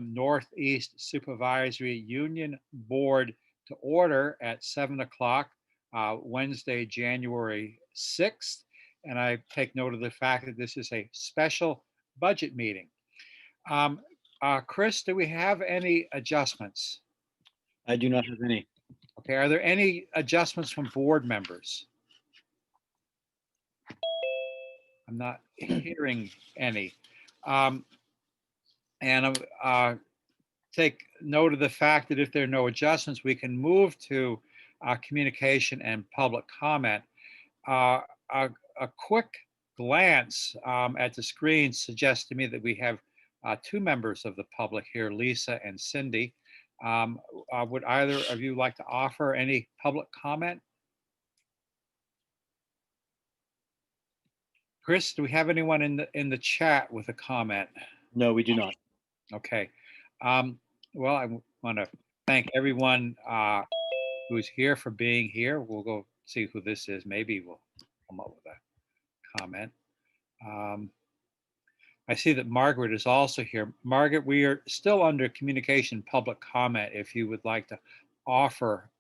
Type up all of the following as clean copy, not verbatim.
Northeast Supervisory Union Board to order at 7 o'clock, Wednesday, January 6th. And I take note of the fact that this is a special budget meeting. Um, Chris, do we have any adjustments? I do not have any. Okay, are there any adjustments from board members? I'm not hearing any. Um, and take note of the fact that if there are no adjustments, we can move to communication and public comment. Uh, a quick glance at the screen suggests to me that we have two members of the public here, Lisa and Cindy. Would either of you like to offer any public comment? Chris, do we have anyone in the chat with a comment? No, we do not. Okay. Um, well, I want to thank everyone who's here for being here. We'll go see who this is. Maybe we'll come up with a comment. I see that Margaret is also here. Margaret, we are still under communication public comment if you would like to offer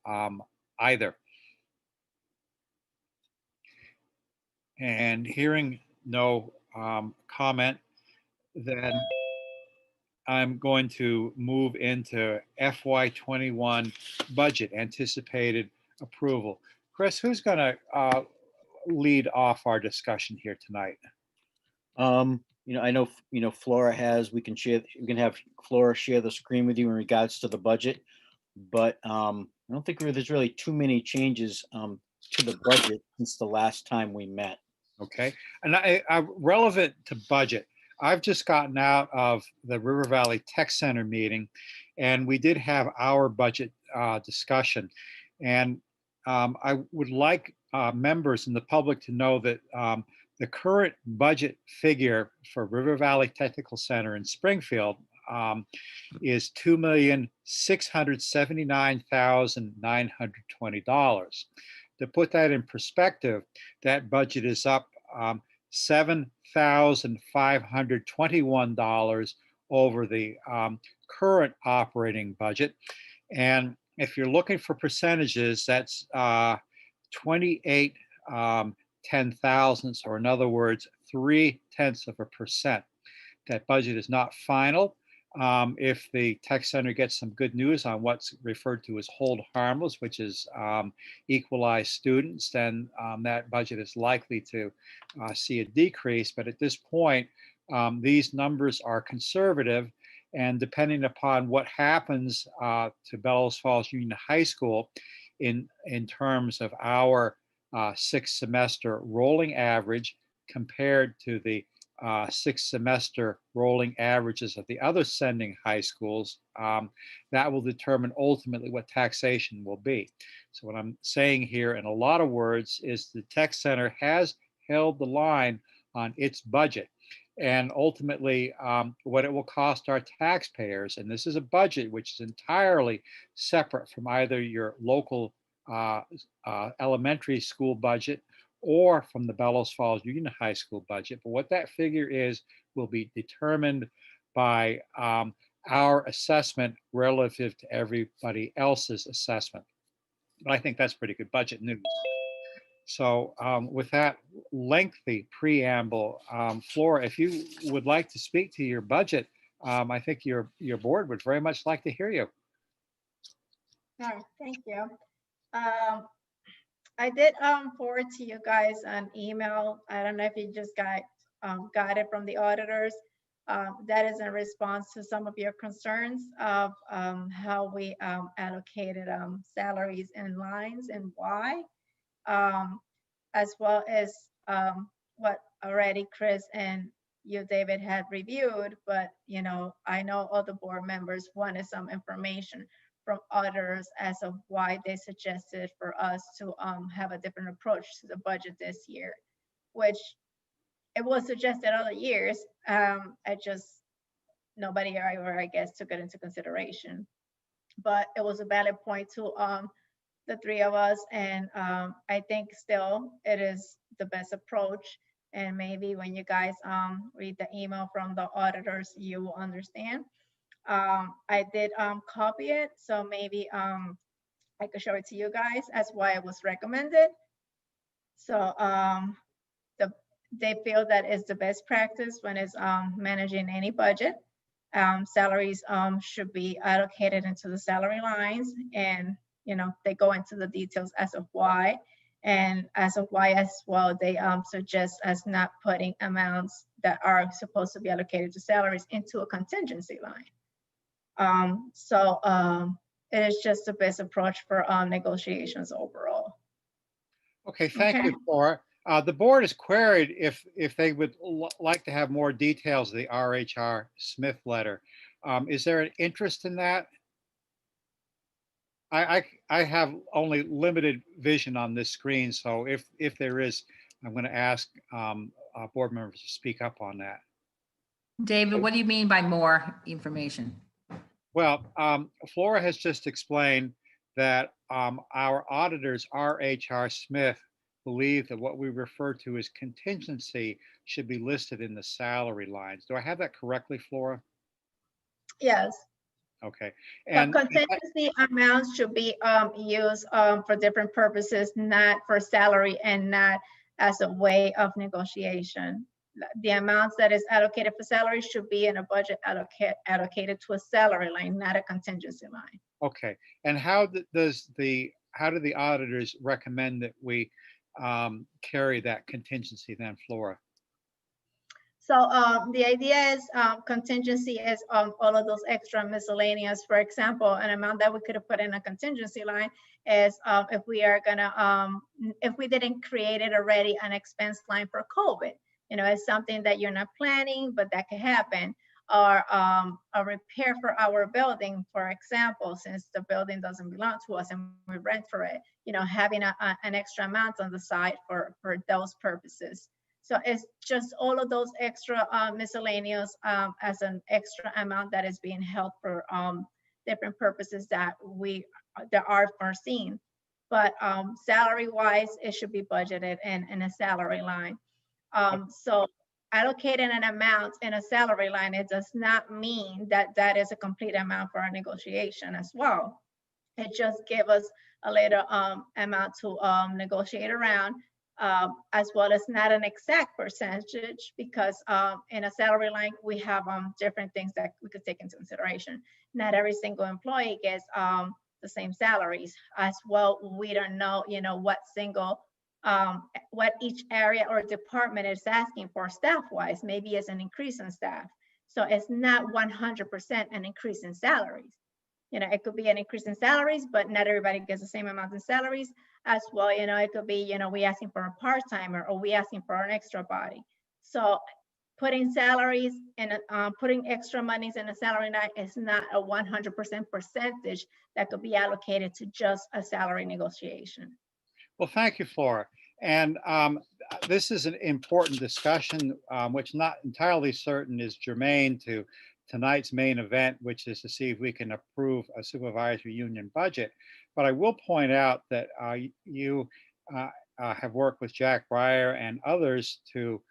either. And hearing no comment, then I'm going to move into FY21 budget anticipated approval. Chris, who's going to lead off our discussion here tonight? I know, Flora has, we can have Flora share the screen with you in regards to the budget, but I don't think there's really too many changes to the budget since the last time we met. Okay, and relevant to budget, I've just gotten out of the River Valley Tech Center meeting, and we did have our budget discussion. And I would like members and the public to know that the current budget figure for River Valley Technical Center in Springfield is $2,679,920. To put that in perspective, that budget is up $7,521 over the current operating budget. And if you're looking for percentages, that's 28 ten thousandths, or in other words, 0.3%. That budget is not final. If the tech center gets some good news on what's referred to as hold harmless, which is equalized students, then that budget is likely to see a decrease. But at this point, these numbers are conservative, and depending upon what happens to Bellows Falls Union High School in terms of our 6-semester rolling average compared to the 6-semester rolling averages of the other sending high schools, that will determine ultimately what taxation will be. So what I'm saying here in a lot of words is the Tech Center has held the line on its budget, and ultimately what it will cost our taxpayers. And this is a budget which is entirely separate from either your local elementary school budget or from the Bellows Falls Union High School budget. But what that figure is will be determined by our assessment relative to everybody else's assessment. But I think that's pretty good budget news. So with that lengthy preamble, Flora, if you would like to speak to your budget, I think your board would very much like to hear you. Sure, thank you. I did forward to you guys an email. I don't know if you just got it from the auditors. That is in response to some of your concerns of how we allocated salaries and lines and why, as well as what already Chris and you, David, had reviewed. But I know other board members wanted some information from others as of why they suggested for us to have a different approach to the budget this year, which it was suggested other years. Nobody ever, I guess, took it into consideration. But it was a valid point to the three of us, and I think still it is the best approach. And maybe when you guys read the email from the auditors, you will understand. I did copy it, so maybe I could show it to you guys as why it was recommended. So the they feel that is the best practice when it's managing any budget. Salaries should be allocated into the salary lines, and they go into the details as of why, and as of why as well they suggest as not putting amounts that are supposed to be allocated to salaries into a contingency line. It is just the best approach for negotiations overall. Okay, thank Okay. you, Flora. The board is queried if they would like to have more details of the RHR Smith letter. Is there an interest in that? I have only limited vision on this screen, so if there is, I'm going to ask board members to speak up on that. David, what do you mean by more information? Well, Flora has just explained that our auditors, RHR Smith, believe that what we refer to as contingency should be listed in the salary lines. Do I have that correctly, Flora? Yes. Okay. So And contingency amounts should be used for different purposes, not for salary and not as a way of negotiation. The amounts that is allocated for salary should be in a budget allocated to a salary line, not a contingency line. okay. And how do the auditors recommend that we carry that contingency then, Flora? So the idea is contingency is all of those extra miscellaneous. For example, an amount that we could have put in a contingency line is if we are gonna, if we didn't create it already, an expense line for COVID. It's something that you're not planning, but that could happen. Or a repair for our building, for example, since the building doesn't belong to us and we rent for it, having an extra amount on the side for those purposes. So it's just all of those extra miscellaneous as an extra amount that is being held for different purposes that are foreseen. But salary wise, it should be budgeted in a salary line. So allocating an amount in a salary line, it does not mean that that is a complete amount for a negotiation as well. It just gives us a little amount to negotiate around, as well as not an exact percentage, because in a salary line, we have different things that we could take into consideration. Not every single employee gets the same salaries. As well, we don't know, what each area or department is asking for staff-wise. Maybe it's an increase in staff. So it's not 100% an increase in salaries. It could be an increase in salaries, but not everybody gets the same amount in salaries as well. It could be, we asking for a part-timer or we asking for an extra body. So putting salaries and putting extra monies in a salary line is not a 100% percentage that could be allocated to just a salary negotiation. Well, thank you, Flora. And this is an important discussion, which not entirely certain is germane to tonight's main event, which is to see if we can approve a supervisory union budget. But I will point out that you have worked with Jack Breyer and others to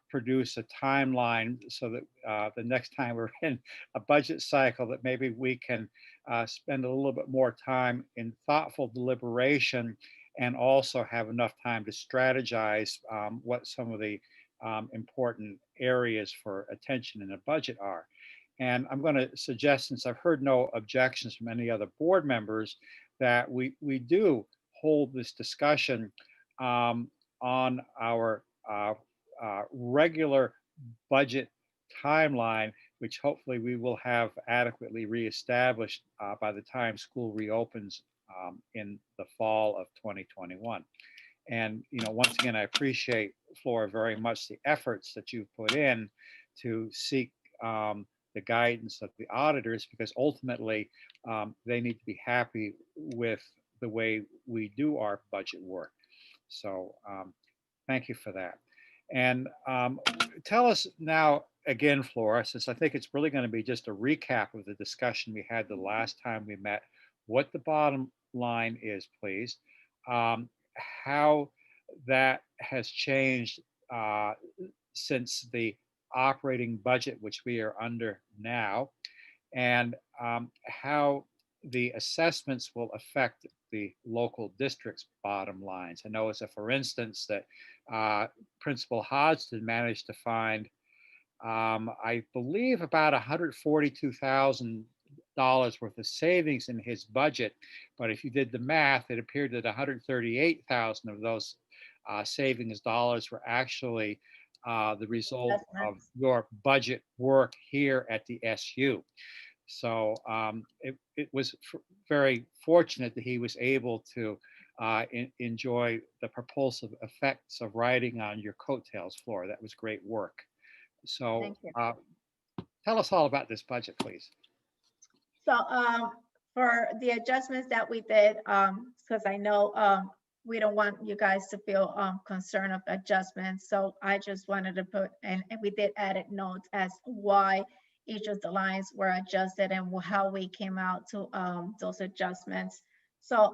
produce a timeline so that the next time we're in a budget cycle, that maybe we can spend a little bit more time in thoughtful deliberation and also have enough time to strategize what some of the important areas for attention in a budget are. And I'm going to suggest, since I've heard no objections from any other board members, that we do hold this discussion on our regular budget timeline, which hopefully we will have adequately reestablished by the time school reopens in the fall of 2021. And once again, I appreciate, Flora, very much the efforts that you've put in to seek the guidance of the auditors, because ultimately they need to be happy with the way we do our budget work. So thank you for that. And tell us now again, Flora, since I think it's really going to be just a recap of the discussion we had the last time we met, what the bottom line is, please, how that has changed since the operating budget, which we are under now, and how the assessments will affect the local district's bottom lines. I know as a for instance that Principal Hodgson managed to find, I believe, about $142,000 worth of savings in his budget. But if you did the math, it appeared that 138,000 of those savings dollars were actually the result of Assessments. your budget work here at the SU. So it was very fortunate that he was able to enjoy the propulsive effects of riding on your coattails, Flora. That was great work. So Thank you. tell us all about this budget, please. So for the adjustments that we did, because I know we don't want you guys to feel concerned of adjustments. So I just wanted to put, and we did added notes as why each of the lines were adjusted and how we came out to those adjustments. So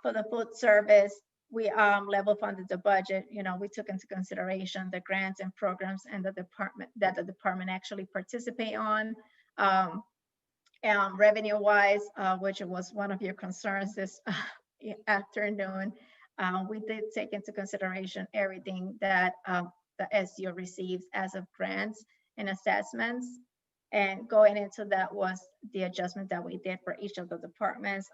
for the food service, we level funded the budget. You know, we took into consideration the grants and programs and the department actually participate on. Revenue wise, which was one of your concerns this afternoon, we did take into consideration everything that the SU receives as of grants and assessments. And going into that was the adjustment that we did for each of the departments.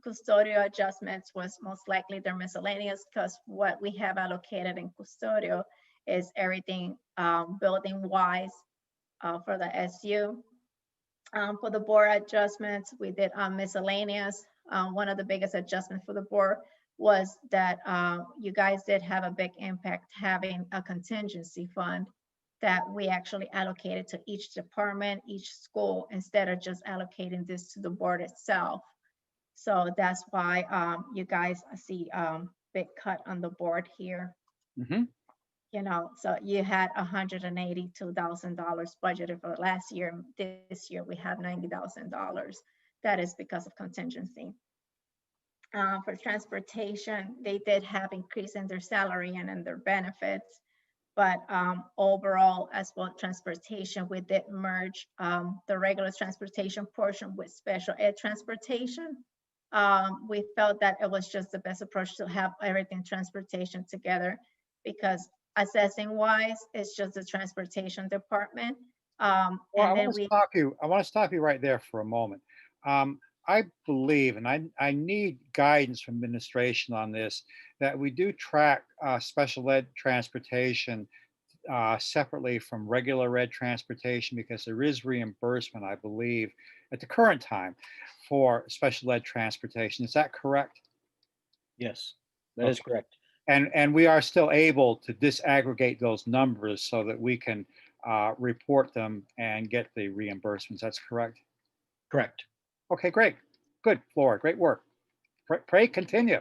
Custodial adjustments was most likely their miscellaneous, because what we have allocated in custodial is everything building wise for the SU. For the board adjustments, we did miscellaneous. One of the biggest adjustments for the board was that you guys did have a big impact having a contingency fund that we actually allocated to each department, each school, instead of just allocating this to the board itself. So that's why you guys see big cut on the board here. Mm-hmm. You know, so you had $182,000 budgeted for last year. This year we have $90,000. That is because of contingency. For transportation, they did have increase in their salary and in their benefits. But overall, as well, transportation, we did merge the regular transportation portion with special ed transportation. We felt that it was just the best approach to have everything transportation together, because assessing wise, it's just the transportation department. Well, And then we, I want to stop you right there for a moment. I believe, and I need guidance from administration on this, that we do track special ed transportation separately from regular ed transportation, because there is reimbursement, I believe, at the current time for special ed transportation. Is that correct? Yes, that is correct. And we are still able to disaggregate those numbers so that we can report them and get the reimbursements. That's correct? Correct. Okay, great. Good, Flora, great work. Pray continue.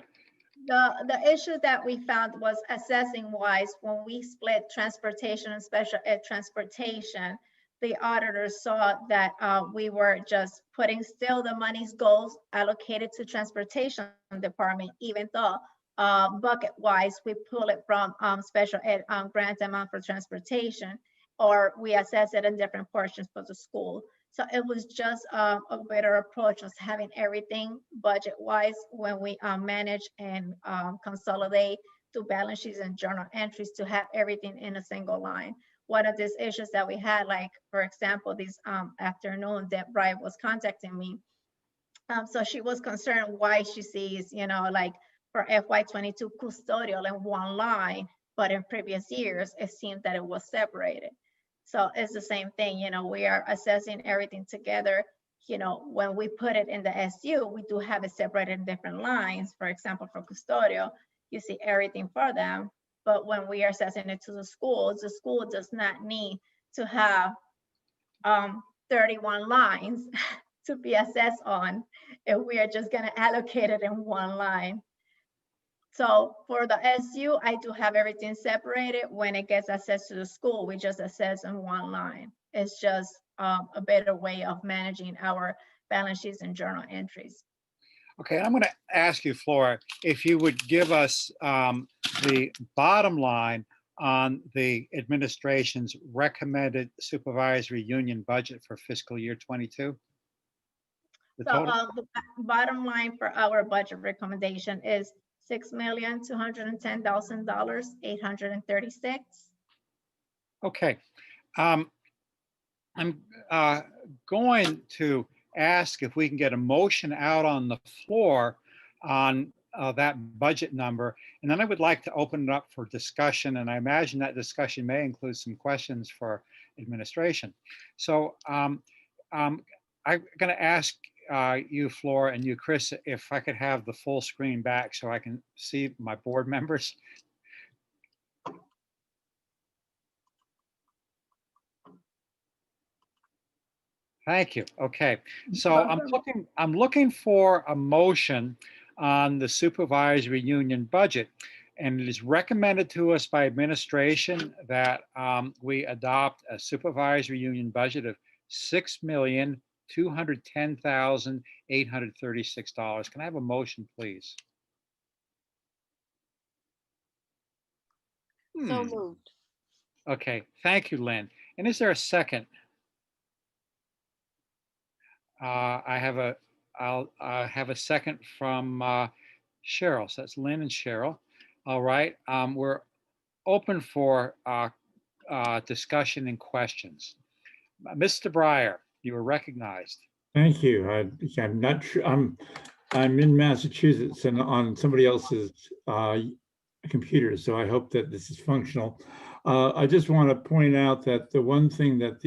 the issue that we found was assessing wise, when we split transportation and special ed transportation, the auditors saw that we were just putting still the money's goals allocated to transportation department, even though bucket wise, we pull it from special ed grant amount for transportation, or we assess it in different portions for the school. So it was just a better approach of having everything budget wise when we manage and consolidate to balance sheets and journal entries to have everything in a single line. One of these issues that we had, like for example, this afternoon that Brian was contacting me. So she was concerned why she sees, you know, like for FY22 custodial in one line, but in previous years, it seemed that it was separated. So it's the same thing, you know, we are assessing everything together. You know, when we put it in the SU, we do have it separated in different lines. For example, for custodial, you see everything for them. But when we are assessing it to the school does not need to have 31 lines to be assessed on if we are just going to allocate it in one line. So for the SU, I do have everything separated. When it gets assessed to the school, we just assess in one line. It's just a better way of managing our balance sheets and journal entries. Okay, I'm going to ask you, Flora, if you would give us the bottom line on the administration's recommended supervisory union budget for fiscal year 22. The So total, the bottom line for our budget recommendation is $6,210,000, 836. okay. Um, I'm going to ask if we can get a motion out on the floor on that budget number. And then I would like to open it up for discussion. And I imagine that discussion may include some questions for administration. So I'm going to ask you, Flora, and you, Chris, if I could have the full screen back so I can see my board members. Thank you. Okay. So I'm looking for a motion on the supervisory union budget. And it is recommended to us by administration that we adopt a supervisory union budget of $6,210,836. Can I have a motion, please? So moved. Okay, thank you, Lynn. And is there a second? I'll have a second from Cheryl. So that's Lynn and Cheryl. All right. We're open for discussion and questions. Mr. Breyer, you are recognized. Thank you. I'm not sure. I'm in Massachusetts and on somebody else's computer, so I hope that this is functional. I just want to point out that the one thing that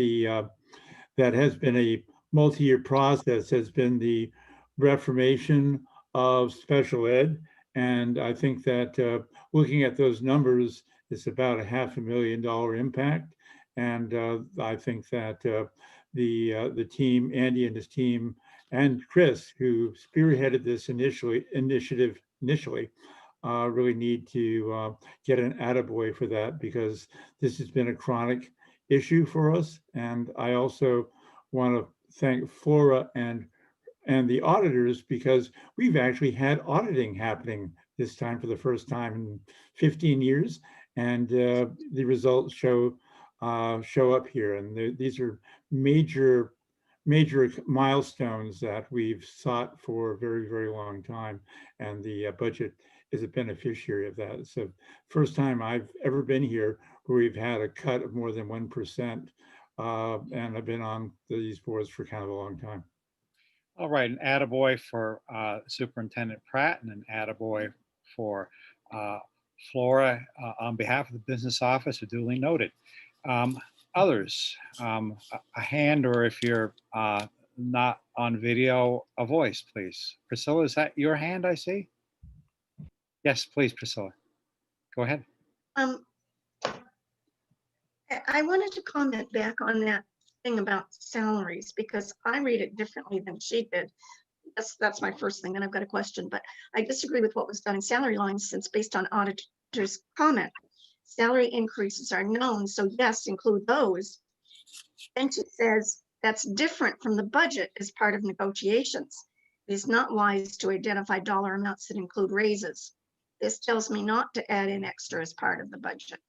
that has been a multi-year process has been the reformation of special ed, and I think that looking at those numbers, it's about a $500,000 impact, and I think that the team, Andy and his team, and Chris, who spearheaded this initiative initially, really need to get an attaboy for that, because this has been a chronic issue for us. And I also want to thank Flora and the auditors, because we've actually had auditing happening this time for the first time in 15 years. And the results show up here. And these are major milestones that we've sought for a very, very long time. And the budget is a beneficiary of that. It's the first time I've ever been here where we've had a cut of more than 1%. And I've been on these boards for kind of a long time. All right, an attaboy for Superintendent Pratt and an attaboy for Flora on behalf of the business office are duly noted. Others, a hand, or if you're not on video, a voice, please. Priscilla, is that your hand I see? Yes, please, Priscilla. Go ahead. I wanted to comment back on that thing about salaries, because I read it differently than she did. That's my first thing. Then I've got a question, but I disagree with what was done in salary lines, since based on auditor's comment, salary increases are known. So yes, include those. Then she says that's different from the budget as part of negotiations. It is not wise to identify dollar amounts that include raises. This tells me not to add in extra as part of the budget.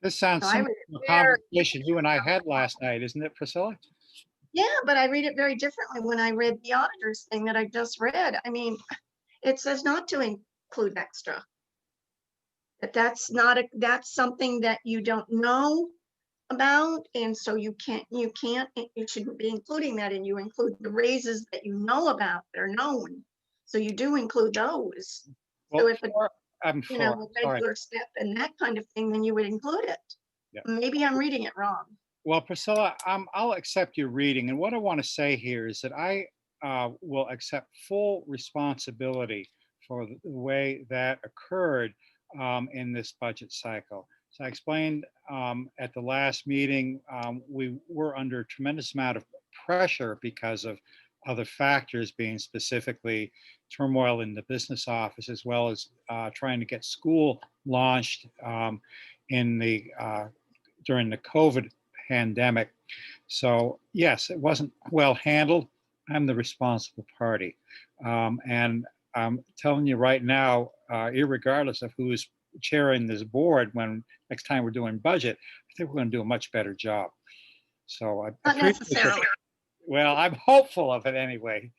This sounds So I similar read to it a very conversation you and I had last night, isn't it, Priscilla? Yeah, but I read it very differently when I read the auditor's thing that I just read. I mean, it says not to include extra. That's not that's something that you don't know about, and so you shouldn't be including that, and you include the raises that you know about that are known. So you do include those. Well, So if I'm you know, sorry. regular step and that kind of thing, then you would include it. Yeah. Maybe I'm reading it wrong. Well, Priscilla, I'll accept your reading. And what I want to say here is that I will accept full responsibility for the way that occurred in this budget cycle. So I explained at the last meeting, we were under a tremendous amount of pressure because of other factors, being specifically turmoil in the business office, as well as trying to get school launched in the during the COVID pandemic. So yes, it wasn't well handled. I'm the responsible party. And I'm telling you right now, irregardless of who's chairing this board, when next time we're doing budget, I think we're going to do a much better job. So I Not appreciate necessarily. Well, I'm hopeful of it anyway,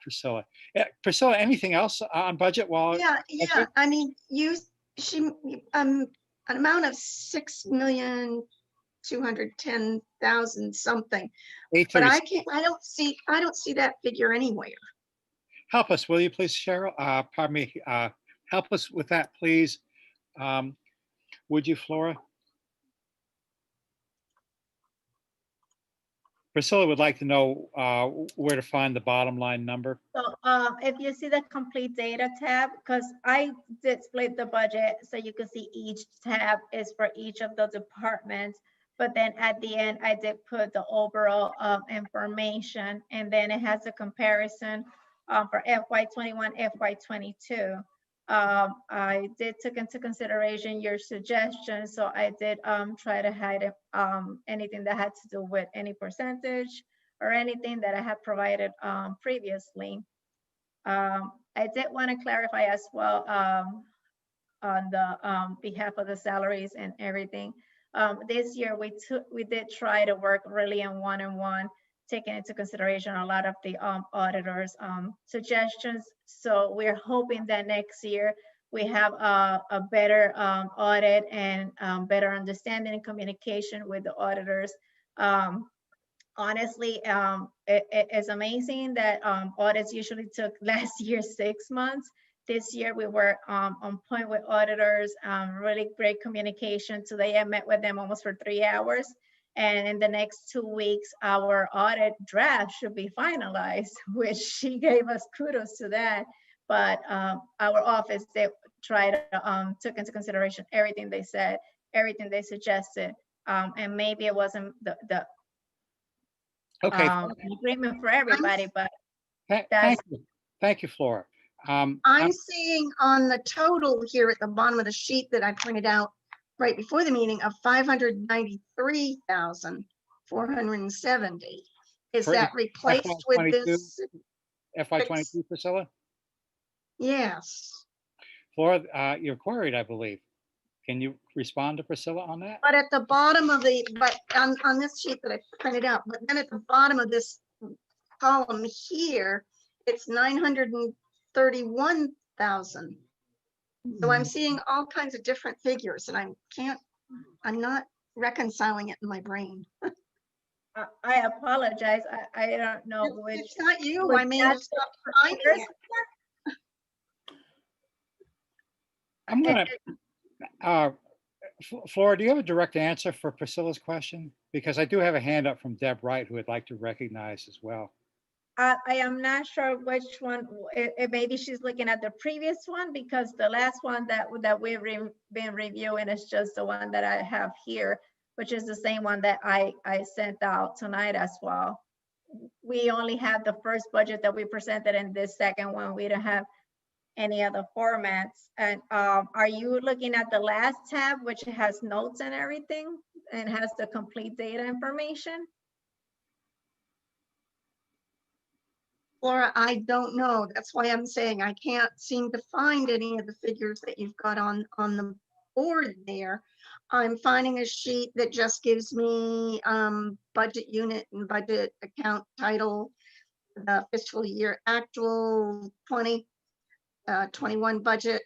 Priscilla. Yeah, Priscilla, anything else on budget while? Yeah, that's yeah, it? I mean, she, an amount of 6,210,000 something, but 836. I don't see that figure anywhere. Help us, will you please, Cheryl? Pardon me, help us with that, please. Would you, Flora? Priscilla would like to know where to find the bottom line number. So if you see the complete data tab, because I did split the budget so you can see each tab is for each of the departments. But then at the end, I did put the overall information, and then it has a comparison for FY21, FY22. I did took into consideration your suggestions, so I did try to hide anything that had to do with any percentage or anything that I had provided previously. I did want to clarify as well on the behalf of the salaries and everything. This year we did try to work really in one-on-one, taking into consideration a lot of the auditors' suggestions. So we're hoping that next year we have a better audit and better understanding and communication with the auditors. Honestly, it is amazing that audits usually took last year 6 months. This year we were on point with auditors, really great communication. Today I met with them almost for 3 hours. And in the next 2 weeks, our audit draft should be finalized, which she gave us kudos to that. But our office, they tried to took into consideration everything they said, everything they suggested. And maybe it wasn't the Okay, an agreement for everybody, but thank that's you. Thank you, Flora. I'm I'm- seeing on the total here at the bottom of the sheet that I printed out right before the meeting of 593,470. Is For that replaced with FY22? this? FY22, Priscilla? Yes, Flora, you're queried, I believe. Can you respond to Priscilla on that? but at the bottom of but on this sheet that I printed out, but then at the bottom of this column here, it's 931,000. So I'm seeing all kinds of different figures and I'm not reconciling it in my brain. I apologize. I don't know which. It's not you, which I may have that's the stopped finding first it. I'm gonna, Flora, do you have a direct answer for Priscilla's question? Because I do have a hand up from Deb Wright, who would like to recognize as well. I am not sure which one. Maybe she's looking at the previous one, because the last one that we've been reviewing is just the one that I have here, which is the same one that I sent out tonight as well. We only have the first budget that we presented, in this second one we don't have any other formats. And are you looking at the last tab, which has notes and everything and has the complete data information? Laura, I don't know. That's why I'm saying I can't seem to find any of the figures that you've got on the board there. I'm finding a sheet that just gives me budget unit and budget account title, the fiscal year actual 21 budget,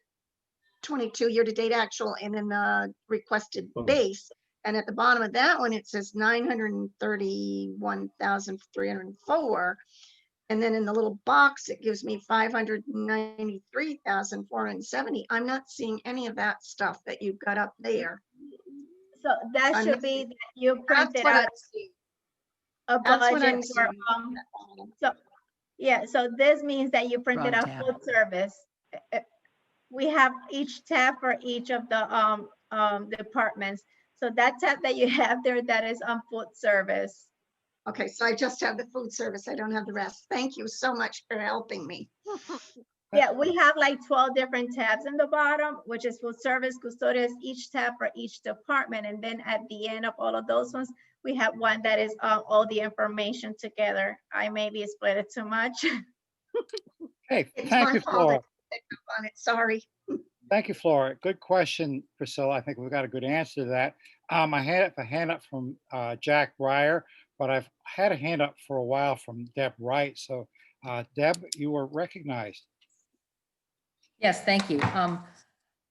22 year-to-date actual, and then the requested Oh. base. And at the bottom of that one, it says 931,304. And then in the little box, it gives me 593,470. I'm not seeing any of that stuff that you've got up there. So that I'm should be, missing- that you That's printed what out I'm seeing. a That's what I'm budget for, seeing. so, yeah, so this means that you printed Wrong out tab. food service. We have each tab for each of the departments. So that tab that you have there, that is on food service. Okay, so I just have the food service. I don't have the rest. Thank you so much for helping me. Yeah, we have like 12 different tabs in the bottom, which is food service, custodians, each tab for each department. And then at the end of all of those ones, we have one that is all the information together. I maybe split it too much. Hey, It's thank my you, fault. Flora. I picked up on it. Sorry. Thank you, Flora. Good question, Priscilla. I think we've got a good answer to that. I had a hand up from Jack Breyer, but I've had a hand up for a while from Deb Wright. So Deb, you were recognized. Yes, thank you.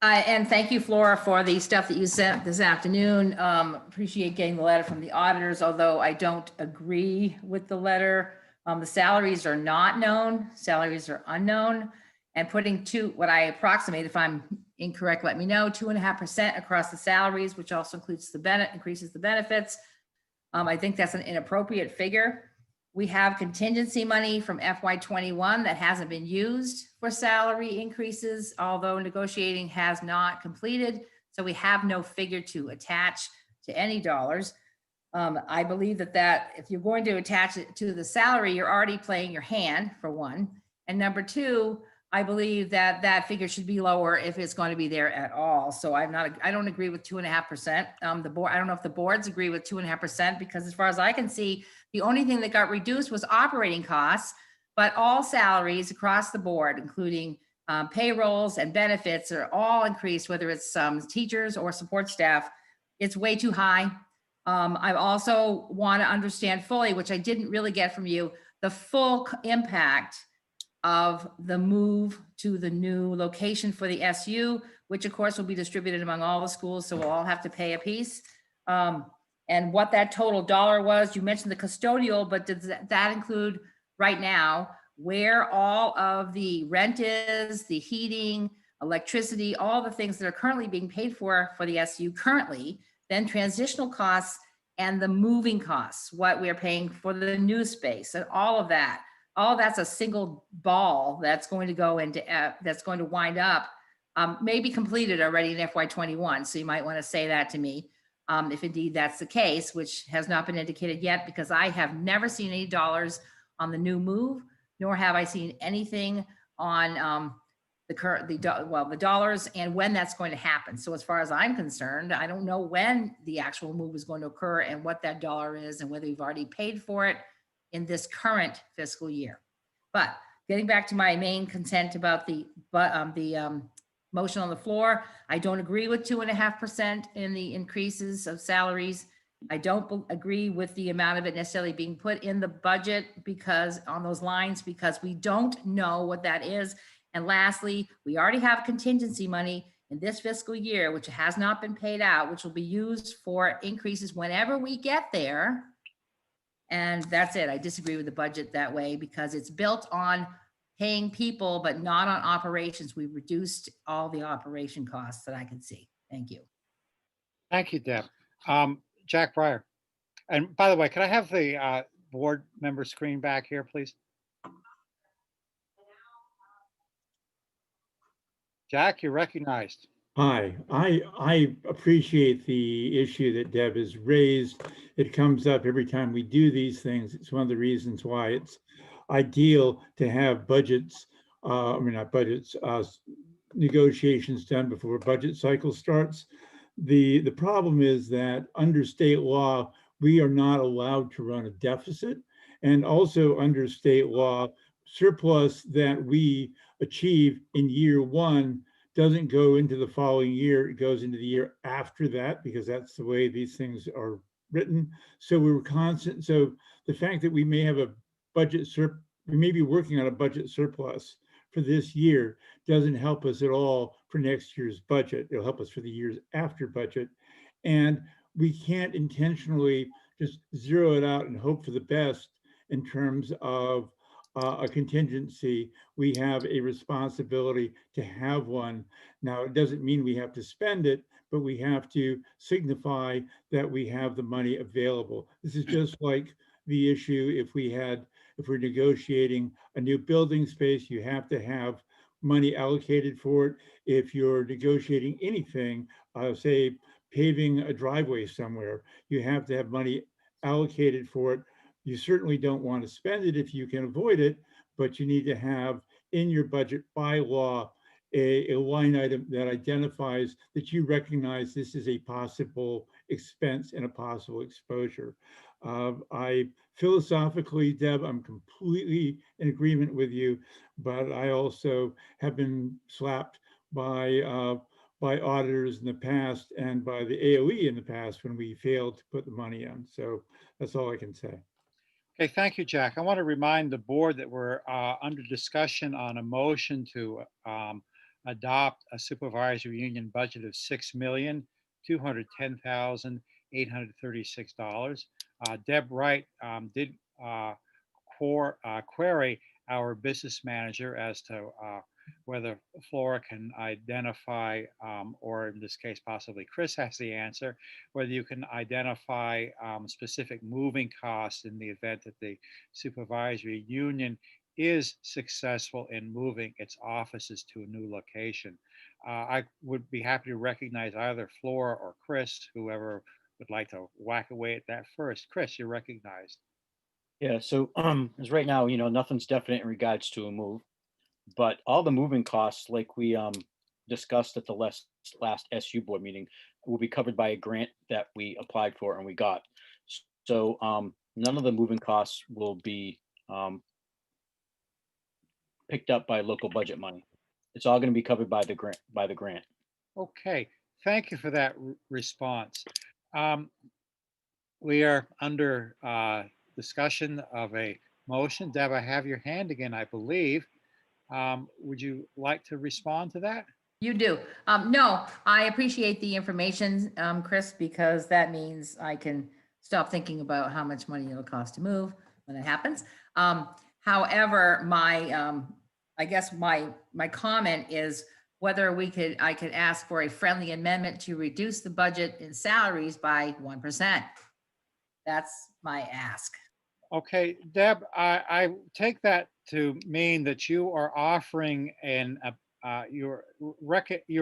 And thank you, Flora, for the stuff that you sent this afternoon. Appreciate getting the letter from the auditors, although I don't agree with the letter. The salaries are not known, salaries are unknown. And putting what I approximate, if I'm incorrect, let me know, 2.5% across the salaries, which also includes increases the benefits. I think that's an inappropriate figure. We have contingency money from FY21 that hasn't been used for salary increases, although negotiating has not completed. So we have no figure to attach to any dollars. I believe that if you're going to attach it to the salary, you're already playing your hand, for one. And number two, I believe that figure should be lower if it's going to be there at all. So I don't agree with 2.5%. The board, I don't know if the boards agree with 2.5%, because as far as I can see, the only thing that got reduced was operating costs, but all salaries across the board, including payrolls and benefits, are all increased, whether it's teachers or support staff. It's way too high. I also want to understand fully, which I didn't really get from you, the full impact of the move to the new location for the SU, which of course will be distributed among all the schools, so we'll all have to pay a piece. And what that total dollar was. You mentioned the custodial, but does that include right now where all of the rent is, the heating, electricity, all the things that are currently being paid for the SU currently, then transitional costs and the moving costs, what we're paying for the new space and all of that. All that's a single ball that's going to go into, that's going to wind up, maybe completed already in FY21. So you might want to say that to me, if indeed that's the case, which has not been indicated yet, because I have never seen any dollars on the new move, nor have I seen anything on the dollars and when that's going to happen. So as far as I'm concerned, I don't know when the actual move is going to occur and what that dollar is and whether you've already paid for it in this current fiscal year. But getting back to my main consent about the motion on the floor, I don't agree with 2.5% in the increases of salaries. I don't agree with the amount of it necessarily being put in the budget because on those lines, because we don't know what that is. And lastly, we already have contingency money in this fiscal year, which has not been paid out, which will be used for increases whenever we get there. And that's it. I disagree with the budget that way because it's built on paying people, but not on operations. We reduced all the operation costs that I can see. Thank you. Thank you, Deb. Jack Breyer. And by the way, can I have the board member screen back here, please? Jack, you're recognized. Hi, I appreciate the issue that Deb has raised. It comes up every time we do these things. It's one of the reasons why it's ideal to have budgets, not budgets, negotiations done before a budget cycle starts. The problem is that under state law, we are not allowed to run a deficit. And also under state law, surplus that we achieve in year one doesn't go into the following year, it goes into the year after that, because that's the way these things are written. So we were constant. So the fact that we may have a budget we may be working on a budget surplus for this year doesn't help us at all for next year's budget. It'll help us for the years after budget. And we can't intentionally just zero it out and hope for the best in terms of a contingency. We have a responsibility to have one. Now, it doesn't mean we have to spend it, but we have to signify that we have the money available. This is just like the issue if we're negotiating a new building space, you have to have money allocated for it. If you're negotiating anything, say paving a driveway somewhere, you have to have money allocated for it. You certainly don't want to spend it if you can avoid it, but you need to have in your budget by law a line item that identifies that you recognize this is a possible expense and a possible exposure. I philosophically, Deb, I'm completely in agreement with you, but I also have been slapped by by auditors in the past and by the AOE in the past when we failed to put the money in. So that's all I can say. Okay, thank you, Jack. I want to remind the board that we're under discussion on a motion to adopt a supervisory union budget of $6,210,836. Deb Wright did query our business manager as to whether Flora can identify, or in this case, possibly Chris has the answer, whether you can identify specific moving costs in the event that the supervisory union is successful in moving its offices to a new location. I would be happy to recognize either Flora or Chris, whoever would like to whack away at that first. Chris, you're recognized. Yeah, so as right now, nothing's definite in regards to a move, but all the moving costs, like we discussed at the last SU board meeting, will be covered by a grant that we applied for and we got. So none of the moving costs will be picked up by local budget money. It's all going to be covered by the grant. Okay, thank you for that response. We are under discussion of a motion. Deb, I have your hand again, I believe. Would you like to respond to that? You do. No, I appreciate the information, Chris, because that means I can stop thinking about how much money it'll cost to move when it happens. However, I guess my comment is whether I could ask for a friendly amendment to reduce the budget in salaries by 1%. That's my ask. Okay, Deb, I take that to mean that you are offering you're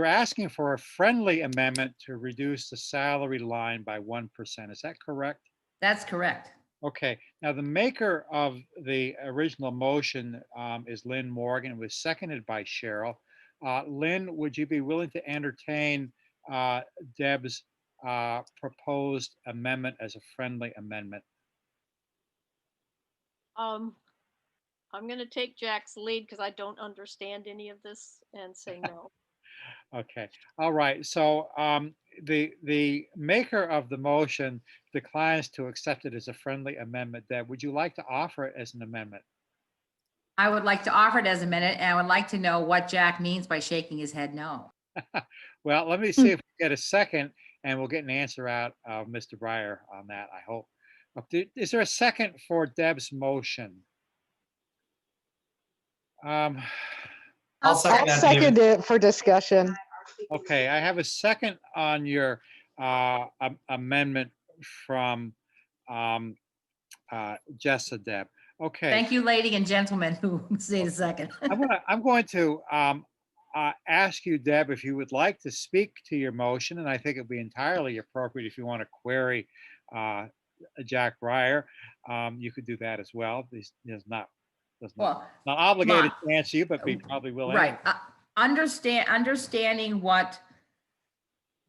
asking for a friendly amendment to reduce the salary line by 1%. Is that correct? That's correct. Okay, now the maker of the original motion is Lynn Morgan. It was seconded by Cheryl. Lynn, would you be willing to entertain Deb's proposed amendment as a friendly amendment? I'm going to take Jack's lead because I don't understand any of this and say no. Okay, all right. So the maker of the motion declines to accept it as a friendly amendment. Deb, would you like to offer it as an amendment? I would like to offer it as a minute, and I would like to know what Jack means by shaking his head no. Well, let me see if we get a second, and we'll get an answer out of Mr. Breyer on that, I hope. Is there a second for Deb's motion? I'll I'll second that, second David. it for discussion. Okay, I have a second on your amendment from Jessa, Deb. Okay. Thank you, lady and gentlemen who stayed a second. I'm going to ask you, Deb, if you would like to speak to your motion, and I think it'd be entirely appropriate if you want to query Jack Breyer. You could do that as well. He's not not obligated to answer you, but he probably will. Right. Understanding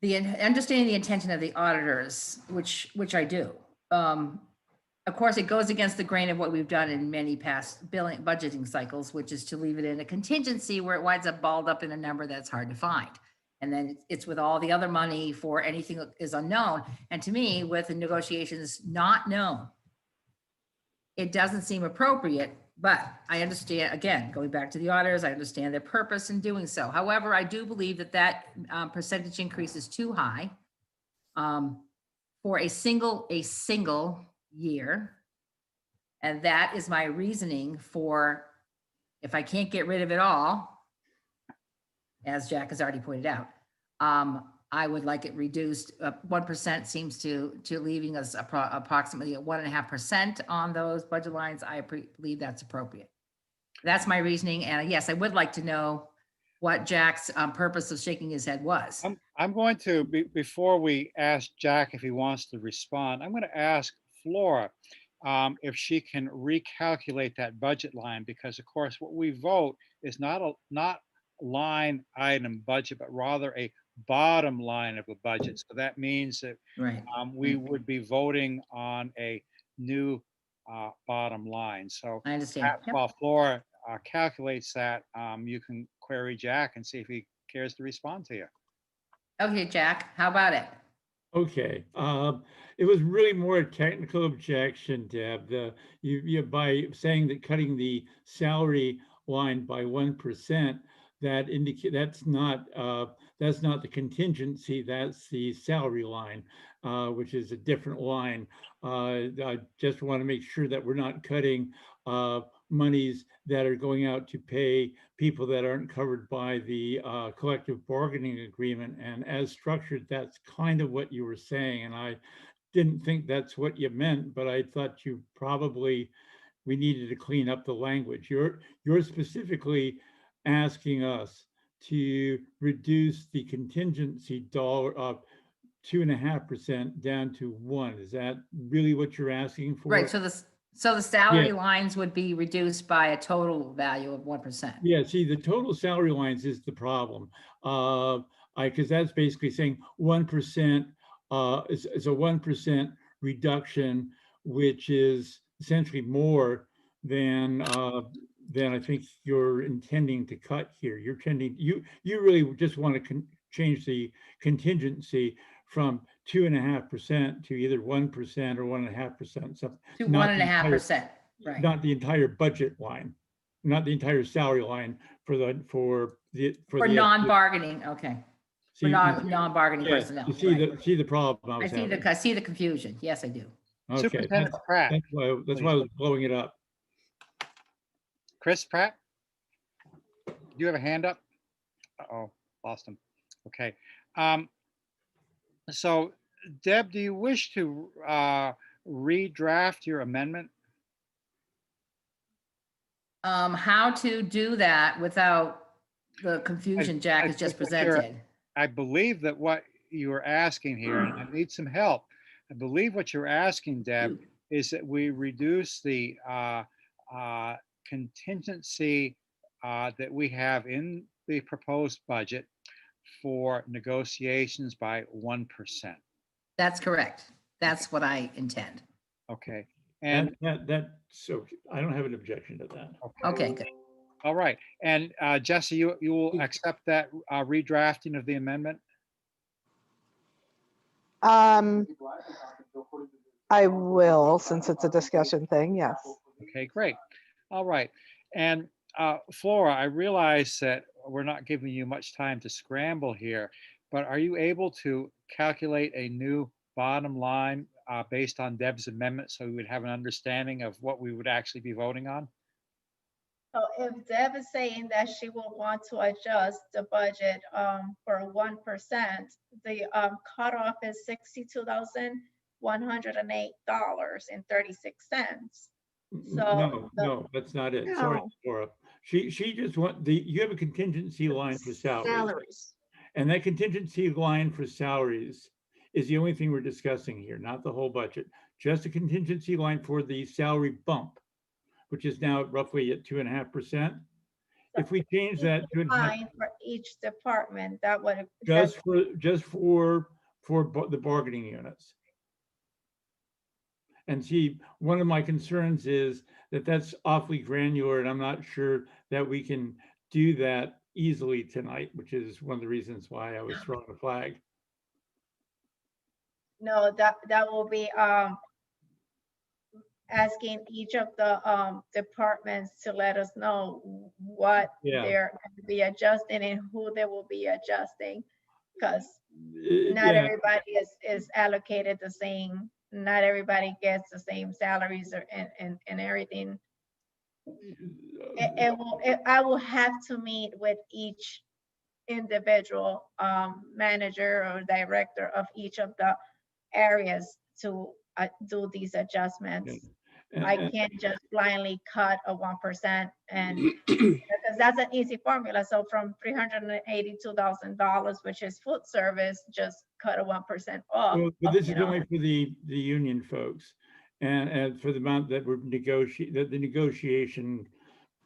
the intention of the auditors, which I do. Of course, it goes against the grain of what we've done in many past budgeting cycles, which is to leave it in a contingency where it winds up balled up in a number that's hard to find. And then it's with all the other money for anything that is unknown. And to me, with the negotiations not known, it doesn't seem appropriate, but I understand, again, going back to the auditors, I understand their purpose in doing so. However, I do believe that percentage increase is too high for a single year. And that is my reasoning for, if I can't get rid of it all, as Jack has already pointed out, I would like it reduced. 1% seems to leaving us approximately at 1.5% on those budget lines. I believe that's appropriate. That's my reasoning. And yes, I would like to know what Jack's purpose of shaking his head was. I'm going to, before we ask Jack if he wants to respond, I'm going to ask Flora if she can recalculate that budget line, because of course what we vote is not line item budget, but rather a bottom line of a budget. So that means that Right. we would be voting on a new bottom line. So I understand. Yep. while Flora calculates that, you can query Jack and see if he cares to respond to you. Okay, Jack, how about it? Okay, it was really more a technical objection, Deb. You by saying that cutting the salary line by 1%, that's not the contingency, that's the salary line, which is a different line. I just want to make sure that we're not cutting monies that are going out to pay people that aren't covered by the collective bargaining agreement. And as structured, that's kind of what you were saying. And I didn't think that's what you meant, but I thought we needed to clean up the language. You're specifically asking us to reduce the contingency dollar up 2.5% down to 1. Is that really what you're asking for? Right, so the salary Yeah. lines would be reduced by a total value of 1%. Yeah, see, the total salary lines is the problem. Because that's basically saying 1% is a 1% reduction, which is essentially more than I think you're intending to cut here. You really just want to change the contingency from 2.5% to either 1% or 1.5%. So To not the 1.5%, right. not the entire budget line, not the entire salary line for For non-bargaining, okay. For See, non-bargaining yeah, personnel. you see right. the problem I I was see having. I see the confusion. Yes, I do. Okay, Superintendent Pratt, that's why I was blowing it up. Chris Pratt, do you have a hand up? Uh-oh, lost him. Okay. So Deb, do you wish to redraft your amendment? How to do that without the confusion Jack I has just think what you're- presented? I believe that what you are asking here, and I need some help. I believe what you're asking, Deb, is that we reduce the contingency that we have in the proposed budget for negotiations by 1%. That's correct. That's what I intend. Okay. And So I don't have an objection to that. Okay, good. all right. And Jesse, you will accept that redrafting of the amendment? I will, since it's a discussion thing, yes. Okay, great. All right. And Flora, I realize that we're not giving you much time to scramble here, but are you able to calculate a new bottom line based on Deb's amendment so we would have an understanding of what we would actually be voting on? So if Deb is saying that she will want to adjust the budget for 1%, the cutoff is $62,108.36. So No, that's not it. Sorry, No. Laura. She just you have a contingency line for salaries. And that contingency line for salaries is the only thing we're discussing here, not the whole budget. Just a contingency line for the salary bump, which is now roughly at 2.5%. If we change that to fine for each department, that would just for the bargaining units. And see, one of my concerns is that that's awfully granular, and I'm not sure that we can do that easily tonight, which is one of the reasons why I was throwing the flag. no, that will be asking each of the departments to let us know what Yeah. they're going to be adjusting and who they will be adjusting, because not Yeah. everybody is allocated the same. Not everybody gets the same salaries and everything. I will have to meet with each individual manager or director of each of the areas to do these adjustments. I can't just blindly cut a 1% and because that's an easy formula. So from $382,000, which is food service, just cut a 1% off. Well, but this is only for the union folks, and for the amount that we're the negotiation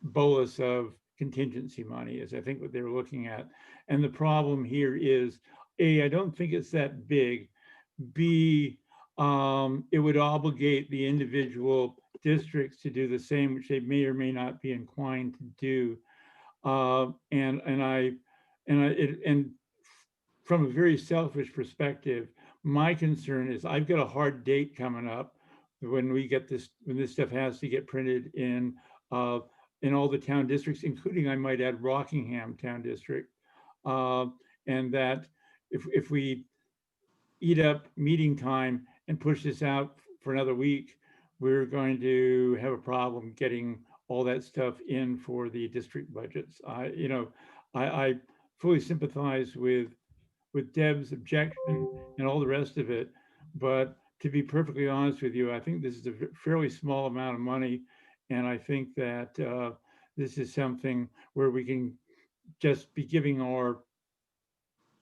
bolus of contingency money is, I think, what they were looking at. And the problem here is, A, I don't think it's that big. B, it would obligate the individual districts to do the same, which they may or may not be inclined to do. And from a very selfish perspective, my concern is I've got a hard date coming up when this stuff has to get printed in all the town districts, including, I might add, Rockingham Town District. And that if we eat up meeting time and push this out for another week, we're going to have a problem getting all that stuff in for the district budgets. I fully sympathize with Deb's objection and all the rest of it, but to be perfectly honest with you, I think this is a fairly small amount of money, and I think that this is something where we can just be giving our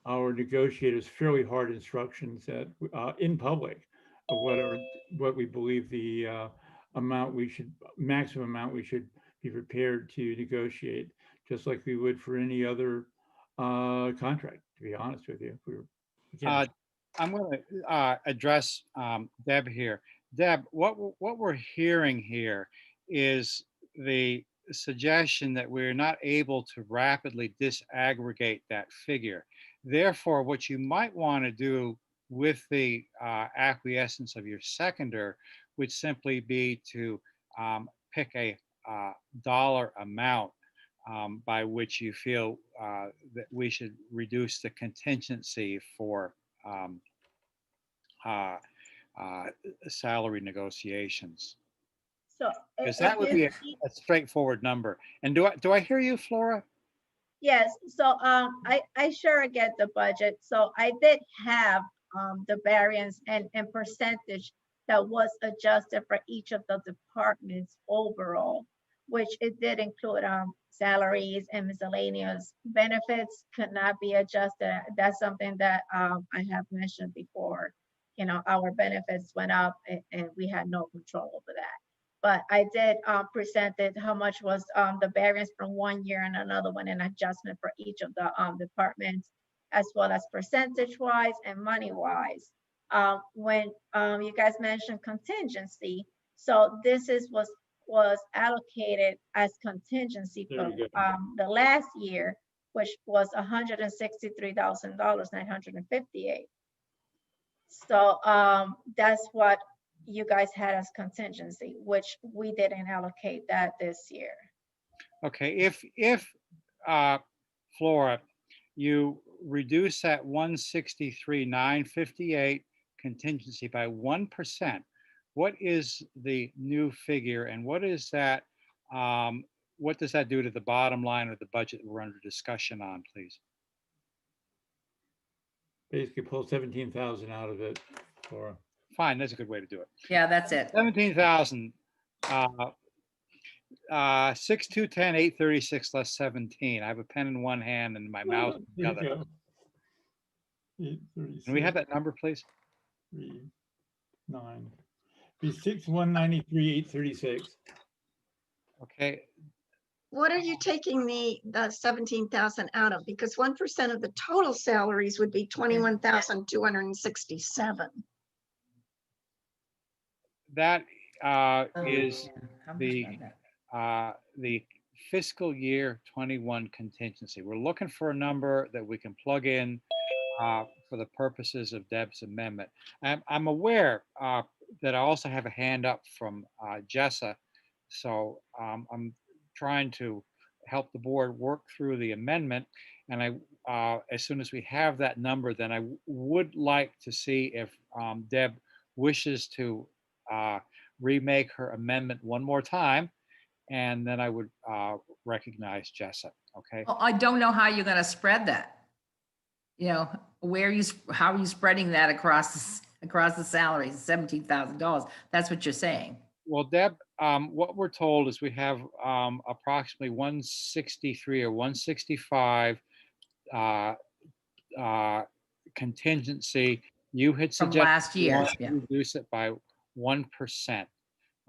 negotiators fairly hard instructions that in public of what we believe the maximum amount we should be prepared to negotiate, just like we would for any other contract, to be honest with you. Again, I'm going to address Deb here. Deb, what we're hearing here is the suggestion that we're not able to rapidly disaggregate that figure. Therefore, what you might want to do with the acquiescence of your seconder would simply be to pick a dollar amount by which you feel that we should reduce the contingency for salary negotiations. So Because that would be a straightforward number. And do I hear you, Flora? yes, so I sure get the budget. So I did have the variance and percentage that was adjusted for each of the departments overall, which it did include salaries and miscellaneous benefits could not be adjusted. That's something that I have mentioned before. You know, our benefits went up and we had no control over that. But I did presented how much was the variance from one year and another one, an adjustment for each of the departments, as well as percentage wise and money wise. When you guys mentioned contingency, so this was allocated as contingency for the last year, which was $163,958. So that's what you guys had as contingency, which we didn't allocate that this year. Okay, if Flora, you reduce that 163,958 contingency by 1%, what is the new figure, and what is that? What does that do to the bottom line of the budget we're under discussion on, please? basically pull 17,000 out of it for. Fine, that's a good way to do it. Yeah, that's it. 17,000. 6,210, 836 less 17. I have a pen in one hand and my mouse in the other. Can we have that number, please? 3, 9. Be 6,193, 836. Okay. What are you taking the 17,000 out of? Because 1% of the total salaries would be 21,267. That Oh, is yeah. How much was that? the fiscal year 21 contingency. We're looking for a number that we can plug in for the purposes of Deb's amendment. I'm aware that I also have a hand up from Jessa, so I'm trying to help the board work through the amendment. And as soon as we have that number, then I would like to see if Deb wishes to remake her amendment one more time, and then I would recognize Jessa. Okay. Well, I don't know how you're going to spread that. You know, how are you spreading that across the salaries, $17,000? That's what you're saying. Well, Deb, what we're told is we have approximately 163 or 165 contingency. You had From suggested last year, yeah. reduce it by 1%.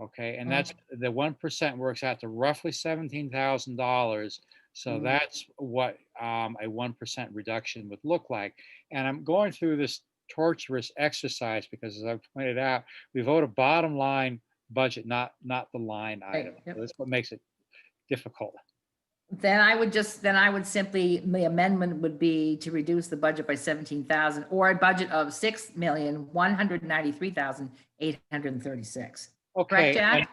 Okay, and that's the 1% works out to roughly $17,000. So that's what a 1% reduction would look like. And I'm going through this torturous exercise because, as I've pointed out, we vote a bottom line budget, not the line item. Yep. So that's what makes it difficult. Then I would simply, the amendment would be to reduce the budget by 17,000 or a budget of 6,193,836. Correct, Okay, Jack?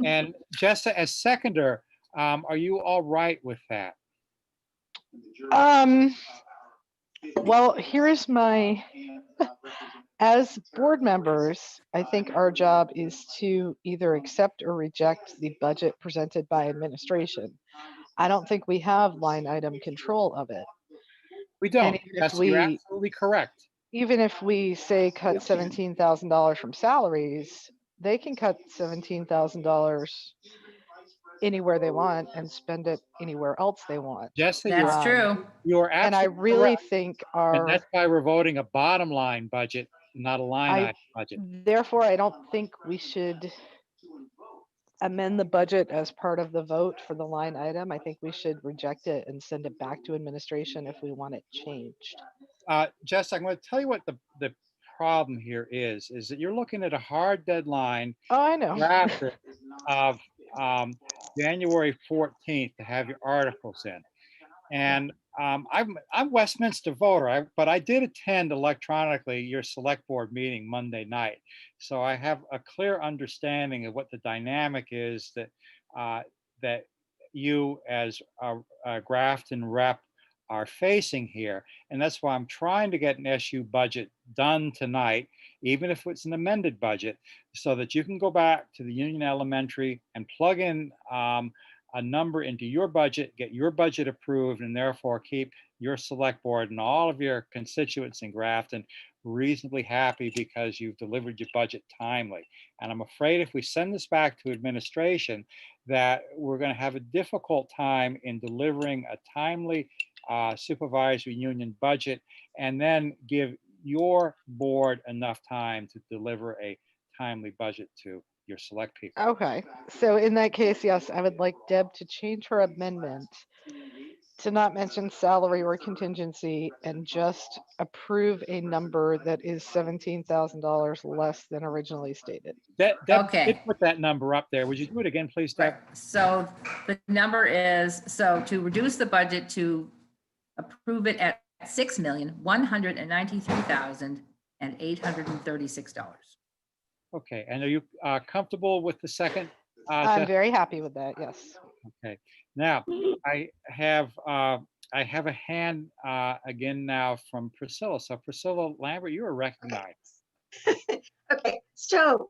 and just as seconder, are you all right with that? Well, here's my, as board members, I think our job is to either accept or reject the budget presented by administration. I don't think we have line item control of it. We And don't. even if You're we, absolutely correct. even if we say cut $17,000 from salaries, they can cut $17,000 anywhere they want and spend it anywhere else they want. Jessica, That's true. you're And I absolutely really correct. think And that's why we're voting a bottom line budget, not a line I, item budget. therefore, I don't think we should amend the budget as part of the vote for the line item. I think we should reject it and send it back to administration if we want it changed. Jess, I'm going to tell you what the problem here is that you're looking at a hard deadline Oh, I know. drafter of January 14th to have your articles in. And I'm Westminster voter, but I did attend electronically your select board meeting Monday night. So I have a clear understanding of what the dynamic is that you as a Grafton rep are facing here. And that's why I'm trying to get an SU budget done tonight, even if it's an amended budget, so that you can go back to the Union Elementary and plug in a number into your budget, get your budget approved, and therefore keep your select board and all of your constituents in Grafton reasonably happy because you've delivered your budget timely. And I'm afraid if we send this back to administration, that we're going to have a difficult time in delivering a timely supervisory union budget and then give your board enough time to deliver a timely budget to your select people. Okay, so in that case, yes, I would like Deb to change her amendment to not mention salary or contingency and just approve a number that is $17,000 less than originally stated. Deb Okay. did put that number up there. Would you do it again, please, Deb? Right. So the number is, so to reduce the budget, to approve it at $6,193,836. Okay, and are you comfortable with the second? I'm Jeff? very happy with that, yes. Okay, now I have a hand again now from Priscilla. So Priscilla Lambert, you are recognized. Okay, so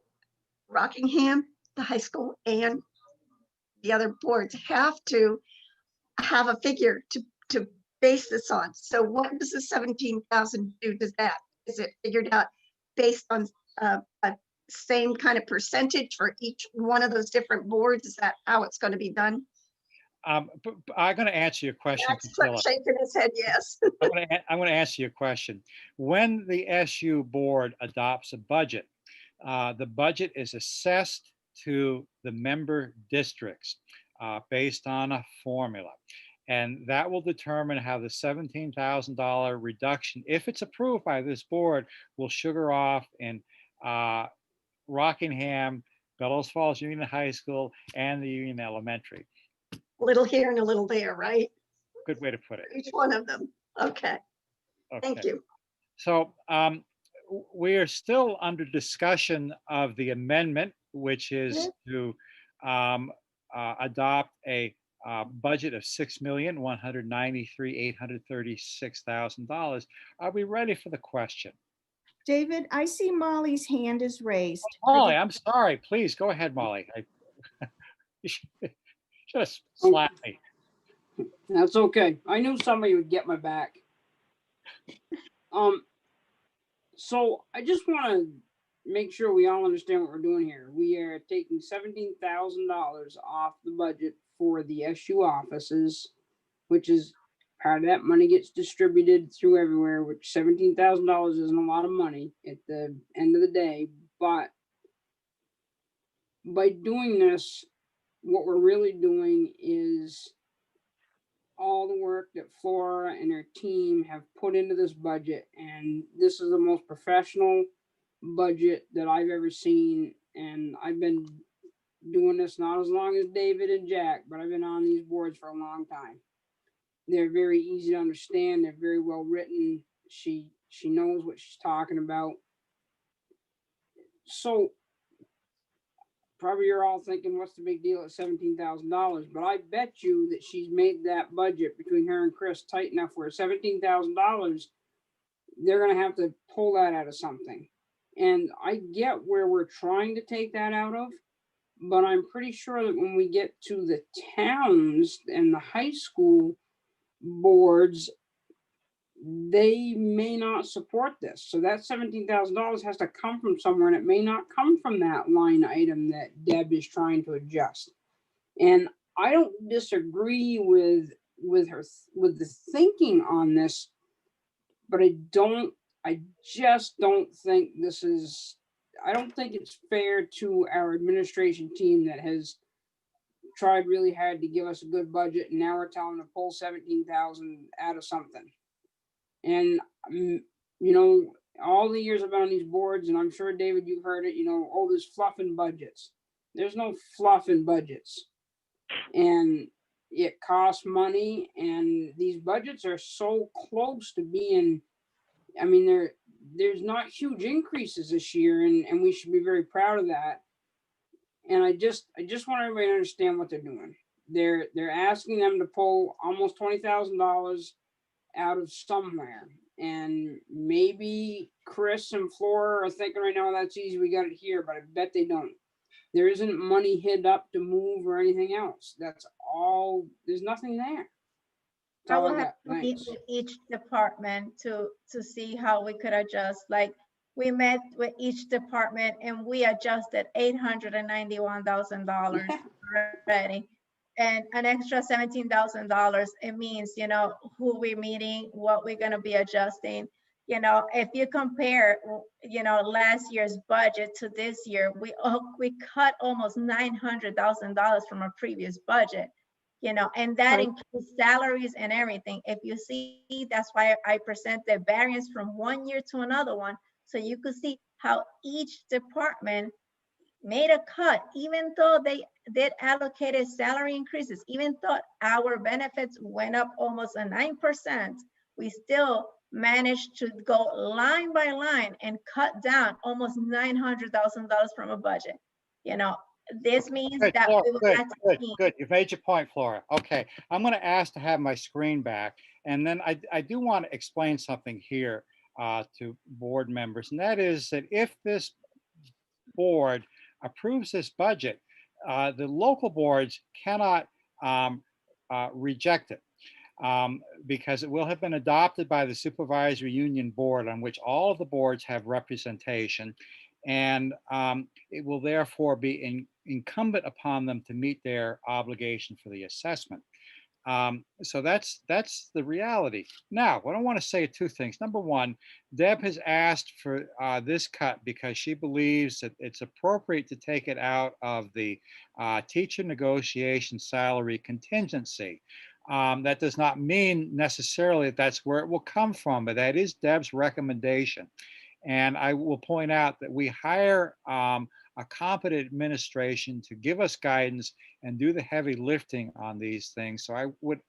Rockingham, the high school, and the other boards have to have a figure to base this on. So what does the 17,000 do? Does that, is it figured out based on a same kind of percentage for each one of those different boards? Is that how it's going to be done? But I'm going to answer your question, That's Priscilla. shaking his head, yes. I'm going to answer your question. When the SU board adopts a budget, the budget is assessed to the member districts based on a formula. And that will determine how the $17,000 reduction, if it's approved by this board, will sugar off in Rockingham, Bellows Falls Union High School, and the Union Elementary. A little here and a little there, right? Good way to put it. Each one of them. Okay, thank Okay. you. So we are still under discussion of the amendment, which is to adopt a budget of $6,193,836,000. Are we ready for the question? David, I see Molly's hand is raised. Molly, I'm sorry. Please go ahead, Molly. You should have slapped me. That's okay. I knew somebody would get my back. So I just want to make sure we all understand what we're doing here. We are taking $17,000 off the budget for the SU offices, which is part of that money gets distributed through everywhere, which $17,000 isn't a lot of money at the end of the day. But by doing this, what we're really doing is all the work that Flora and her team have put into this budget. And this is the most professional budget that I've ever seen. And I've been doing this not as long as David and Jack, but I've been on these boards for a long time. They're very easy to understand. They're very well written. She knows what she's talking about. So probably you're all thinking, what's the big deal at $17,000? But I bet you that she's made that budget between her and Chris tight enough where $17,000, they're going to have to pull that out of something. And I get where we're trying to take that out of, but I'm pretty sure that when we get to the towns and the high school boards, they may not support this. So that $17,000 has to come from somewhere, and it may not come from that line item that Deb is trying to adjust. And I don't disagree with the thinking on this, but I just don't think I don't think it's fair to our administration team that has tried really hard to give us a good budget, and now we're telling them to pull 17,000 out of something. And all the years I've been on these boards, and I'm sure David, you've heard it, oh, there's fluff in budgets. There's no fluff in budgets. And it costs money, and these budgets are so close to being, there's not huge increases this year, and we should be very proud of that. And I just want everybody to understand what they're doing. They're asking them to pull almost $20,000 out of somewhere. And maybe Chris and Flora are thinking right now, that's easy, we got it here, but I bet they don't. There isn't money hid up to move or anything else. That's all, there's nothing there. I will have to meet with each department to see how we could adjust. Like, we met with each department and we adjusted $891,000 already. And an extra $17,000, it means, who we're meeting, what we're gonna be adjusting. If you compare, last year's budget to this year, we cut almost $900,000 from a previous budget, and that includes salaries and everything. If you see, that's why I present the variance from one year to another one, so you could see how each department made a cut, even though they did allocated salary increases, even though our benefits went up almost 9%, we still managed to go line by line and cut down almost $900,000 from a budget. This means Good, that Flora, we will good, have good, to good. You've made your point, Flora. Okay, I'm going to ask to have my screen back. And then I do want to explain something here to board members. And that is that if this board approves this budget, the local boards cannot reject it because it will have been adopted by the supervisory union board, on which all of the boards have representation. And it will therefore be incumbent upon them to meet their obligation for the assessment. So that's the reality. Now, what I want to say are two things. Number one, Deb has asked for this cut because she believes that it's appropriate to take it out of the teacher negotiation salary contingency. That does not mean necessarily that that's where it will come from, but that is Deb's recommendation. And I will point out that we hire a competent administration to give us guidance and do the heavy lifting on these things. So I would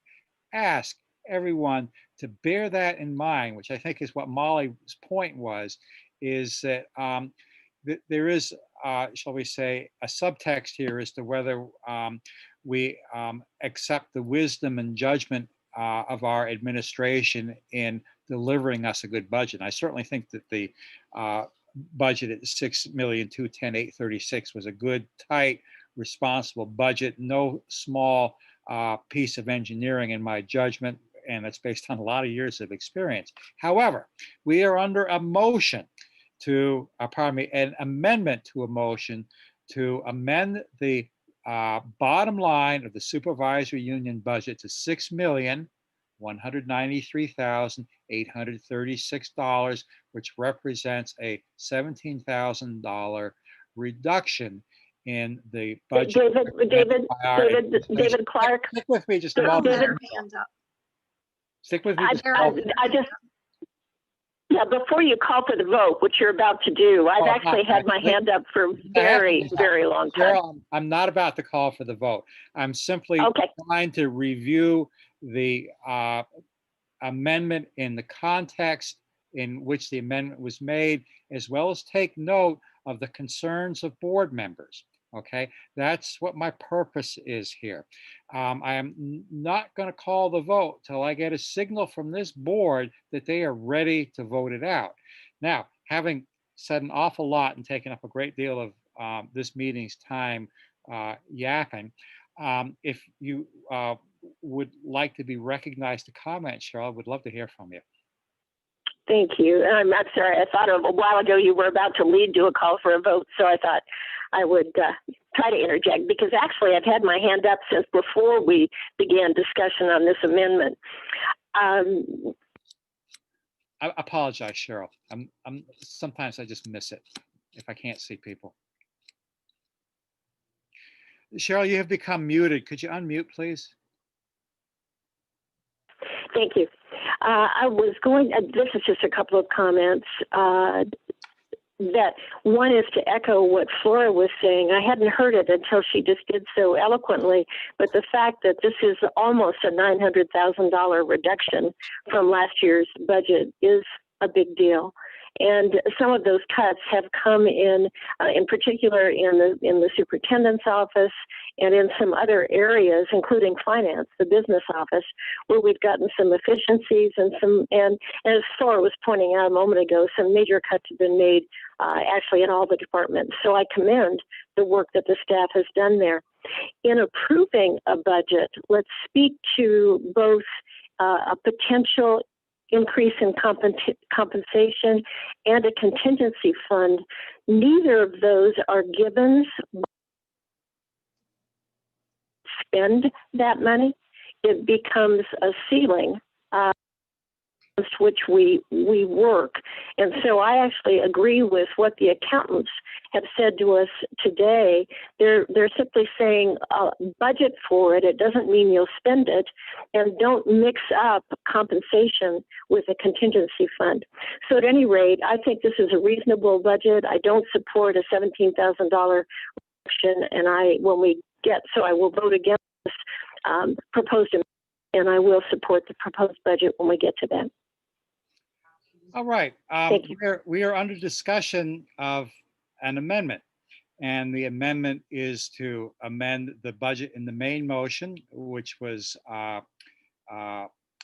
ask everyone to bear that in mind, which I think is what Molly's point was, is that there is, shall we say, a subtext here as to whether we accept the wisdom and judgment of our administration in delivering us a good budget. And I certainly think that the budget at $6,210,836 was a good, tight, responsible budget. No small piece of engineering in my judgment, and that's based on a lot of years of experience. However, we are under a motion to, an amendment to a motion to amend the bottom line of the supervisory union budget to $6,193,836, which represents a $17,000 reduction in the budget. David Clark. Stick with me just a moment. David, Stick with me just a moment. Yeah, before you call for the vote, which you're about to do, I've Oh, actually had my hand up for a very long time. Cheryl, I'm not about to call for the vote. I'm simply Okay. trying to review the amendment in the context in which the amendment was made, as well as take note of the concerns of board members. Okay, that's what my purpose is here. I am not going to call the vote till I get a signal from this board that they are ready to vote it out. Now, having said an awful lot and taken up a great deal of this meeting's time yapping, if you would like to be recognized to comment, Cheryl, I would love to hear from you. Thank you. I'm sorry. I thought a while ago you were about to lead to a call for a vote, so I thought I would try to interject, because actually I've had my hand up since before we began discussion on this amendment. I apologize, Cheryl. Sometimes I just miss it if I can't see people. Cheryl, you have become muted. Could you unmute, please? Thank you. I was going, this is just a couple of comments. That one is to echo what Flora was saying. I hadn't heard it until she just did so eloquently, but the fact that this is almost a $900,000 reduction from last year's budget is a big deal. And some of those cuts have come in particular in the superintendent's office and in some other areas, including finance, the business office, where we've gotten some efficiencies and as Flora was pointing out a moment ago, some major cuts have been made actually in all the departments. So I commend the work that the staff has done there. In approving a budget, let's speak to both a potential increase in compensation and a contingency fund. Neither of those are givens. Spend that money, it becomes a ceiling which we work. And so I actually agree with what the accountants have said to us today. They're simply saying budget for it. It doesn't mean you'll spend it, and don't mix up compensation with a contingency fund. So at any rate, I think this is a reasonable budget. I don't support a $17,000 reduction, and I will vote against this proposed amendment, and I will support the proposed budget when we get to that. All right. Thank you. We are under discussion of an amendment, and the amendment is to amend the budget in the main motion, which was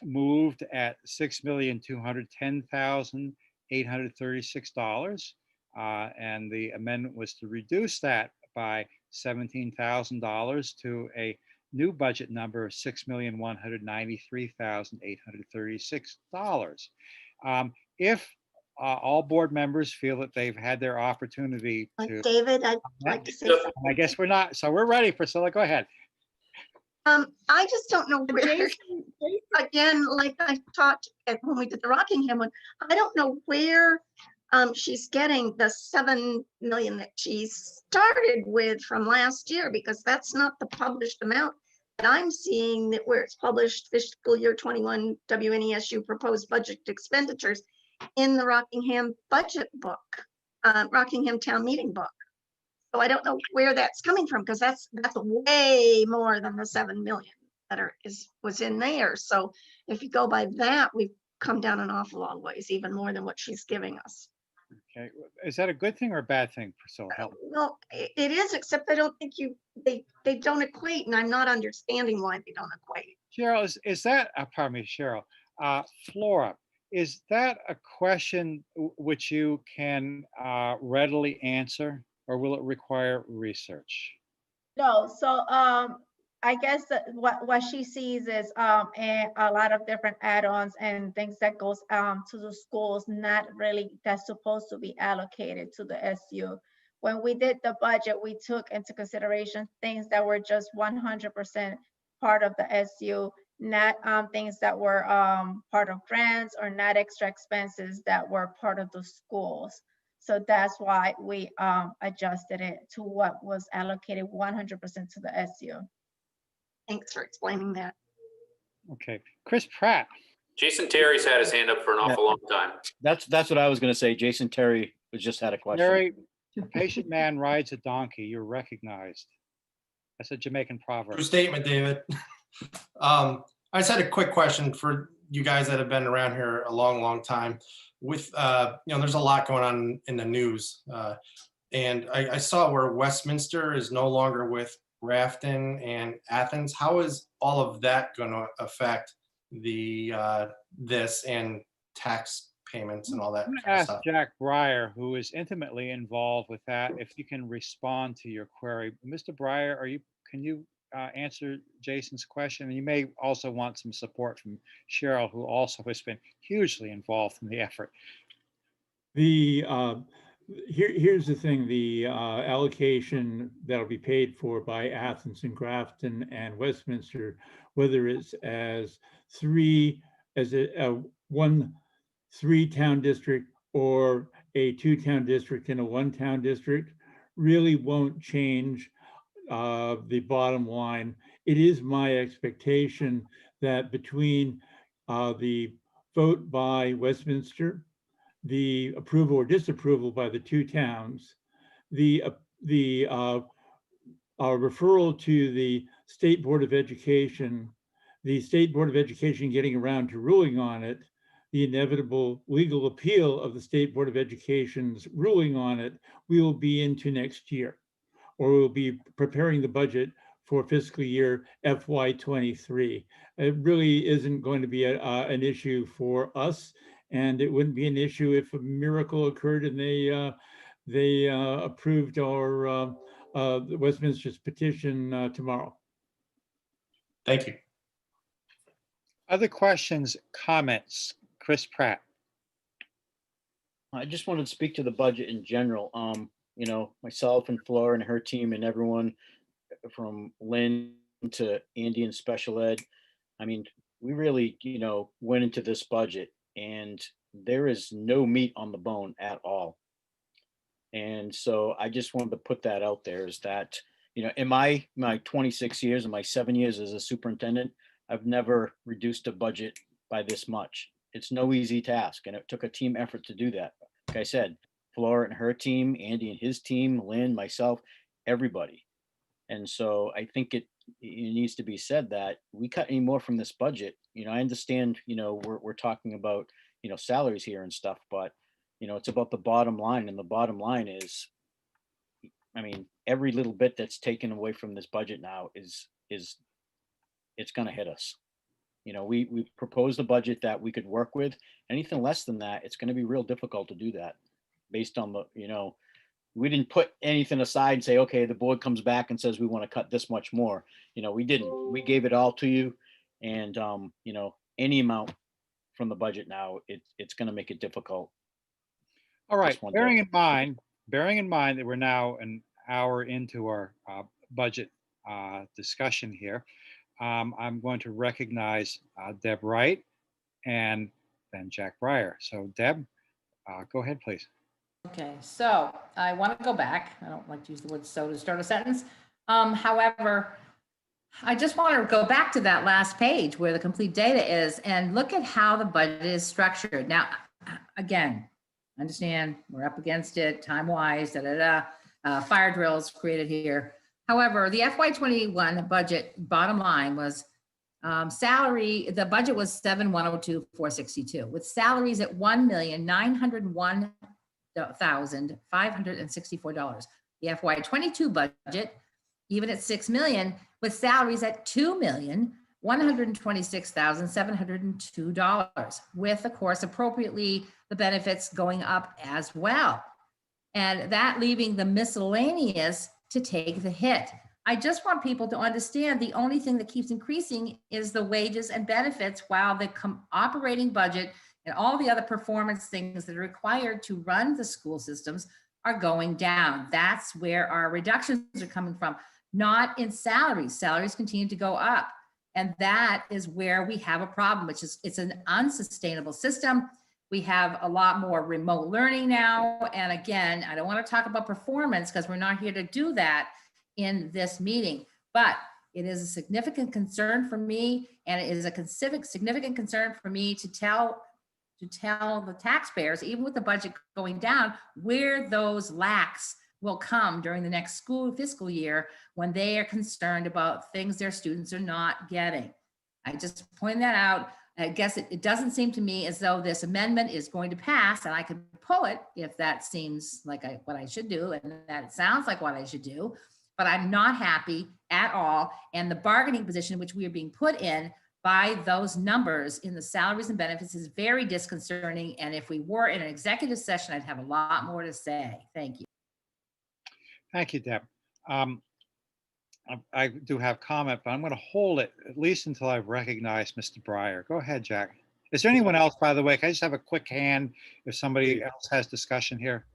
moved at $6,210,836, and the amendment was to reduce that by $17,000 to a new budget number of $6,193,836. If all board members feel that they've had their opportunity to, David, I'd like to say something. I guess we're not, so we're ready. Priscilla, go ahead. I just don't know where, Jason, again, like I talked when we did the Rockingham one, I don't know where she's getting the 7 million that she started with from last year, because that's not the published amount that I'm seeing, that where it's published fiscal year 21 WNESU proposed budget expenditures in the Rockingham budget book, Rockingham town meeting book. So I don't know where that's coming from, because that's way more than the 7 million that was in there. So if you go by that, we've come down an awful long ways, even more than what she's giving us. Okay, is that a good thing or a bad thing, Priscilla? Help me. Well, it is, except I don't think they don't equate, and I'm not understanding why they don't equate. Cheryl, is that, pardon me, Cheryl, Flora, is that a question which you can readily answer, or will it require research? No, so I guess that what she sees is a lot of different add-ons and things that goes to the schools, not really that's supposed to be allocated to the SU. When we did the budget, we took into consideration things that were just 100% part of the SU, not things that were part of grants or not extra expenses that were part of the schools. So that's why we adjusted it to what was allocated 100% to the SU. Thanks for explaining that. Okay, Chris Pratt. Jason Terry's had his hand up for an awful long time. That's what I was gonna say. Jason Terry was just had a question. Terry, patient man rides a donkey. You're recognized. That's a Jamaican proverb. True statement, David. I just had a quick question for you guys that have been around here a long time. With there's a lot going on in the news, and I saw where Westminster is no longer with Grafton and Athens. How is all of that going to affect the this and tax payments and all that I'm going to kind of ask stuff? Jack Breyer, who is intimately involved with that, if you can respond to your query. Mr. Breyer, can you answer Jason's question? And you may also want some support from Cheryl, who also has been hugely involved in the effort. Here's the thing, the allocation that'll be paid for by Athens and Grafton and Westminster, whether it's as one 3-town district or a 2-town district and a 1-town district, really won't change the bottom line. It is my expectation that between the vote by Westminster, the approval or disapproval by the 2 towns, the referral to the State Board of Education, the State Board of Education getting around to ruling on it, the inevitable legal appeal of the State Board of Education's ruling on it, we will be into next year, or we'll be preparing the budget for fiscal year FY23. It really isn't going to be an issue for us. And it wouldn't be an issue if a miracle occurred and they approved our Westminster's petition tomorrow. Thank you. Other questions, comments? Chris Pratt. I just wanted to speak to the budget in general. Myself and Flora and her team and everyone from Lynn to Andy and special ed. I mean, we really, went into this budget and there is no meat on the bone at all. And so I just wanted to put that out there, is that, in my 26 years and my 7 years as a superintendent, I've never reduced a budget by this much. It's no easy task, and it took a team effort to do that. Like I said, Flora and her team, Andy and his team, Lynn, myself, everybody. And so I think it needs to be said that we cut any more from this budget. I understand, we're talking about, salaries here and stuff, but, it's about the bottom line, and the bottom line is, every little bit that's taken away from this budget now is it's going to hit us. We proposed a budget that we could work with. Anything less than that, it's going to be real difficult to do that based on the, we didn't put anything aside and say, okay, the board comes back and says we want to cut this much more. We didn't. We gave it all to you, and any amount from the budget now, it's going to make it difficult. All right, bearing in mind that we're now an hour into our budget discussion here, I'm going to recognize Deb Wright and then Jack Breyer. So Deb, go ahead, please. Okay, so I want to go back. I don't like to use the word so to start a sentence. However, I just want to go back to that last page where the complete data is and look at how the budget is structured. Now, again, I understand we're up against it time-wise, fire drills created here. However, the FY21 budget bottom line was salary, the budget was $7,102,462 with salaries at $1,901,564. The FY22 budget, even at $6 million, with salaries at $2,126,702, with, of course, appropriately the benefits going up as well. And that leaving the miscellaneous to take the hit. I just want people to understand the only thing that keeps increasing is the wages and benefits, while the operating budget and all the other performance things that are required to run the school systems are going down. That's where our reductions are coming from, not in salaries. Salaries continue to go up. And that is where we have a problem, which is it's an unsustainable system. We have a lot more remote learning now. And again, I don't want to talk about performance because we're not here to do that in this meeting. But It is a significant concern for me, and it is a significant concern for me to tell the taxpayers, even with the budget going down, where those lacks will come during the next fiscal year when they are concerned about things their students are not getting. I just point that out. I guess it doesn't seem to me as though this amendment is going to pass, and I could pull it if that seems like what I should do, and that sounds like what I should do, but I'm not happy at all. And the bargaining position which we are being put in by those numbers in the salaries and benefits is very disconcerting. And if we were in an executive session, I'd have a lot more to say. Thank you. Thank you, Deb. I do have comment, but I'm going to hold it at least until I've recognized Mr. Breyer. Go ahead, Jack. Is there anyone else, by the way? Can I just have a quick hand if somebody else has discussion here?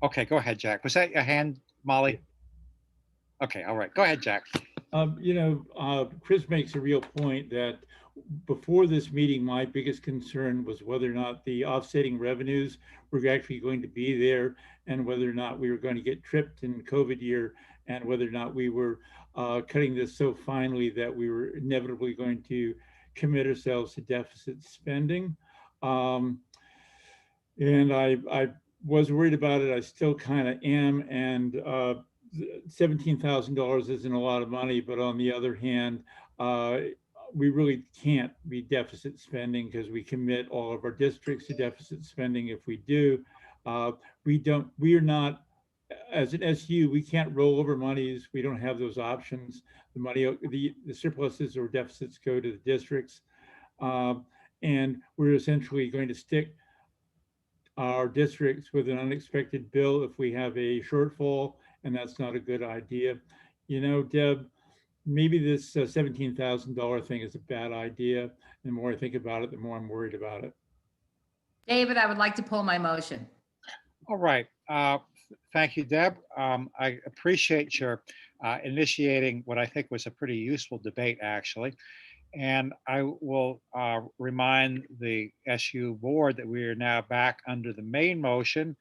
Okay, go ahead, Jack. Was that your hand, Molly? Okay, all right. Go ahead, Jack. Chris makes a real point that before this meeting, my biggest concern was whether or not the offsetting revenues were actually going to be there, and whether or not we were going to get tripped in COVID year, and whether or not we were cutting this so finely that we were inevitably going to commit ourselves to deficit spending. And I was worried about it. I still kind of am. And $17,000 isn't a lot of money, but on the other hand, we really can't be deficit spending because we commit all of our districts to deficit spending. If we do, we are not, as an SU, we can't roll over monies. We don't have those options. The money, the surpluses or deficits go to the districts. And we're essentially going to stick our districts with an unexpected bill if we have a shortfall, and that's not a good idea. Deb, maybe this $17,000 thing is a bad idea. The more I think about it, the more I'm worried about it. David, I would like to pull my motion. All right. Thank you, Deb. I appreciate your initiating what I think was a pretty useful debate, actually. And I will remind the SU board that we are now back under the main motion,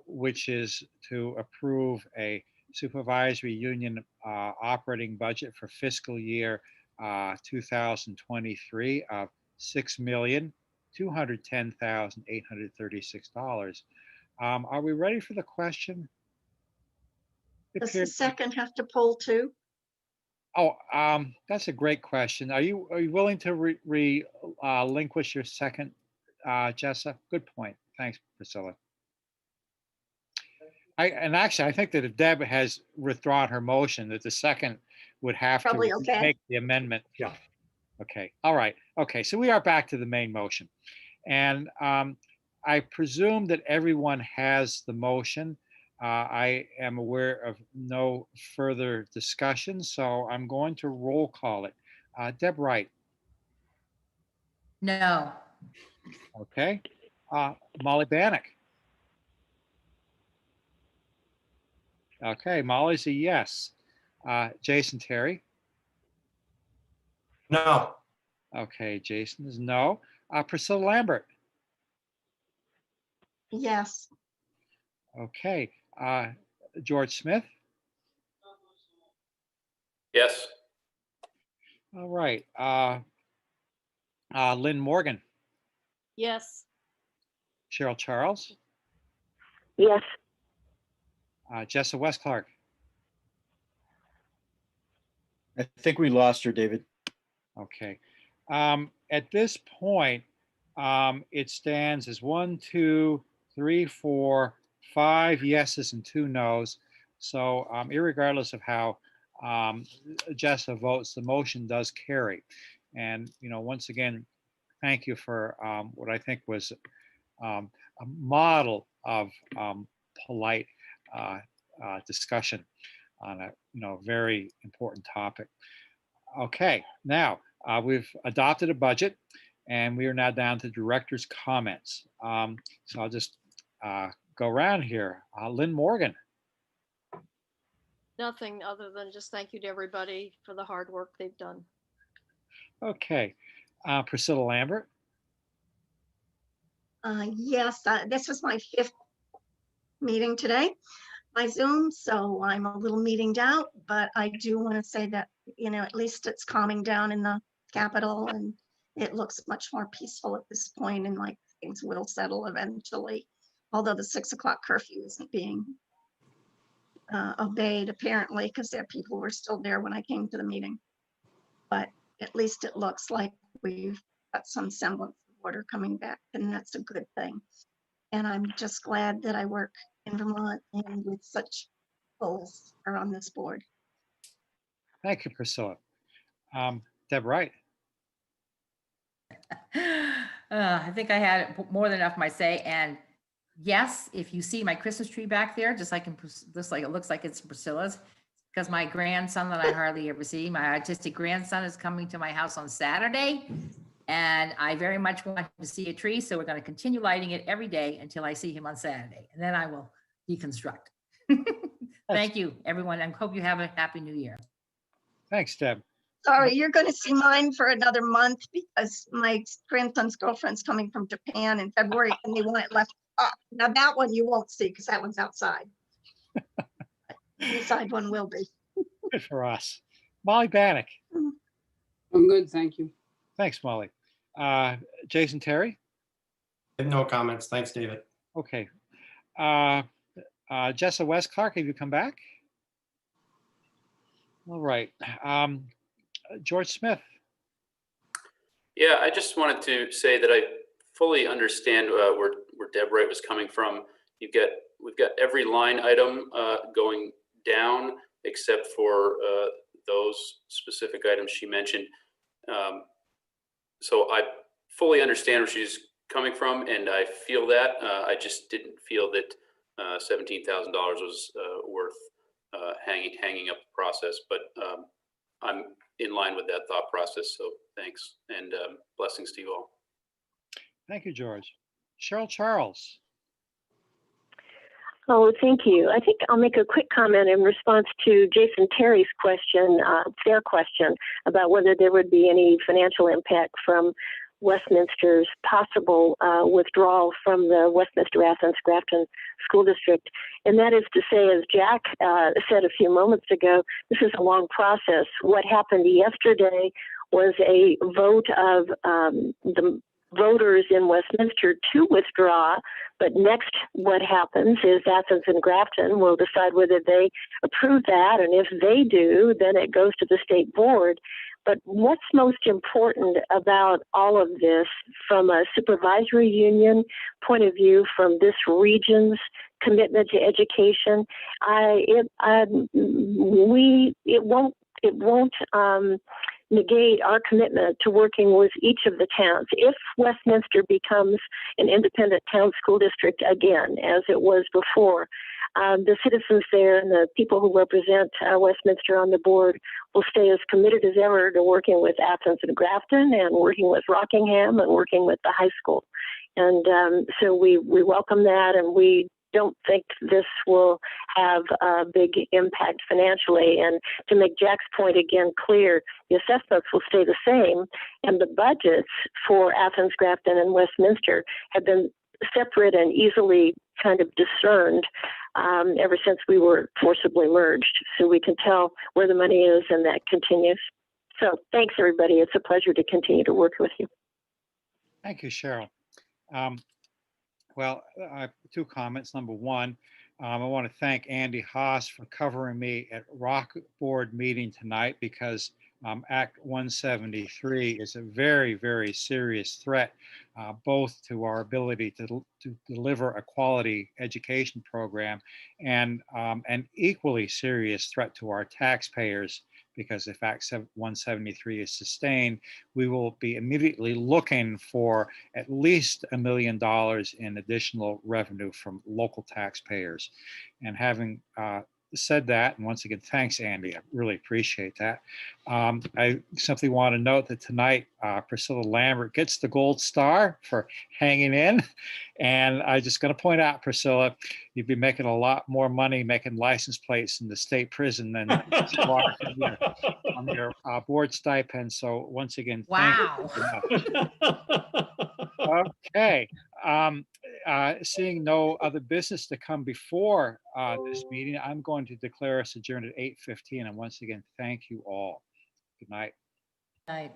which is to approve a supervisory union operating budget for fiscal year 2023 of $6,210,836. Are we ready for the question? Does the second have to poll too? Oh, that's a great question. Are you willing to relinquish your second, Jessa? Good point. Thanks, Priscilla. Actually, I think that if Deb has withdrawn her motion, that the second would have Probably to okay. make the amendment. Yeah. Okay. All right. Okay. So we are back to the main motion, and I presume that everyone has the motion. I am aware of no further discussion, so I'm going to roll call it. Deb Wright. No. Okay. Molly Bannock. Okay, Molly's a yes. Jason Terry. No. Okay, Jason is no. Priscilla Lambert. Yes. Okay. George Smith. Yes. All right. Lynn Morgan. Yes. Cheryl Charles. Yes. Jessa West Clark. I think we lost her, David. Okay. At this point, it stands as 1, 2, 3, 4, 5 yeses and 2 nos. So irregardless of how Jessa votes, the motion does carry. And, once again, thank you for what I think was a model of polite discussion on a very important topic. Okay, now we've adopted a budget, and we are now down to director's comments. So I'll just go around here. Lynn Morgan. Nothing other than just thank you to everybody for the hard work they've done. Okay, Priscilla Lambert. Yes, this was my 5th meeting today by Zoom, so I'm a little meetinged out, but I do want to say that you know, at least it's calming down in the Capitol and it looks much more peaceful at this point and like things will settle eventually. Although the 6 o'clock curfew isn't being obeyed apparently because there people were still there when I came to the meeting. But at least it looks like we've got some semblance of order coming back, and that's a good thing. And I'm just glad that I work in Vermont and with such goals are on this board. Thank you, Priscilla. Deb Wright. I think I had more than enough my say. And yes, if you see my Christmas tree back there, just like it looks like it's Priscilla's, because my grandson that I hardly ever see, my autistic grandson, is coming to my house on Saturday. And I very much want him to see a tree. So we're going to continue lighting it every day until I see him on Saturday. And then I will deconstruct. Thank you, everyone. I hope you have a happy new year. Thanks, Deb. Sorry, you're going to see mine for another month because my grandson's girlfriend's coming from Japan in February and they want it left up. Now that one you won't see because that one's outside. Inside one will be. Good for us. Molly Bannock. I'm good, thank you. Thanks, Molly. Jason Terry. No comments. Thanks, David. Okay. Jessa West Clark, have you come back? All right. George Smith. Yeah, I just wanted to say that I fully understand where Deb Wright was coming from. We've got every line item going down except for those specific items she mentioned. So I fully understand where she's coming from, and I feel that. I just didn't feel that $17,000 was worth hanging up the process, but I'm in line with that thought process. So thanks, and blessings to you all. Thank you, George. Cheryl Charles. Oh, thank you. I think I'll make a quick comment in response to Jason Terry's question, fair question, about whether there would be any financial impact from Westminster's possible withdrawal from the Westminster Athens Grafton School District. And that is to say, as Jack said a few moments ago, this is a long process. What happened yesterday was a vote of the voters in Westminster to withdraw, but next what happens is Athens and Grafton will decide whether they approve that, and if they do, then it goes to the state board. But what's most important about all of this from a supervisory union point of view, from this region's commitment to education, it won't negate our commitment to working with each of the towns. If Westminster becomes an independent town school district again, as it was before, the citizens there and the people who represent Westminster on the board will stay as committed as ever to working with Athens and Grafton and working with Rockingham and working with the high school. And so we welcome that, and we don't think this will have a big impact financially. And to make Jack's point again clear, the assessments will stay the same, and the budgets for Athens, Grafton, and Westminster have been separate and easily kind of discerned ever since we were forcibly merged. So we can tell where the money is, and that continues. So thanks, everybody. It's a pleasure to continue to work with you. Thank you, Cheryl. Well, I have two comments. Number one, I want to thank Andy Haas for covering me at Rock Board meeting tonight, because Act 173 is a very, very serious threat, both to our ability to deliver a quality education program, and an equally serious threat to our taxpayers, because if Act 173 is sustained, we will be immediately looking for at least $1 million in additional revenue from local taxpayers. And having said that, and once again, thanks, Andy. I really appreciate that. I simply want to note that tonight, Priscilla Lambert gets the gold star for hanging in. And I'm just going to point out, Priscilla, you'd be making a lot more money making license plates in the state prison than on your board stipend. So once again, Wow. thank you. Okay. Seeing no other business to come before this meeting, I'm going to declare us adjourned at 8:15. And once again, thank you all. Good night. Night.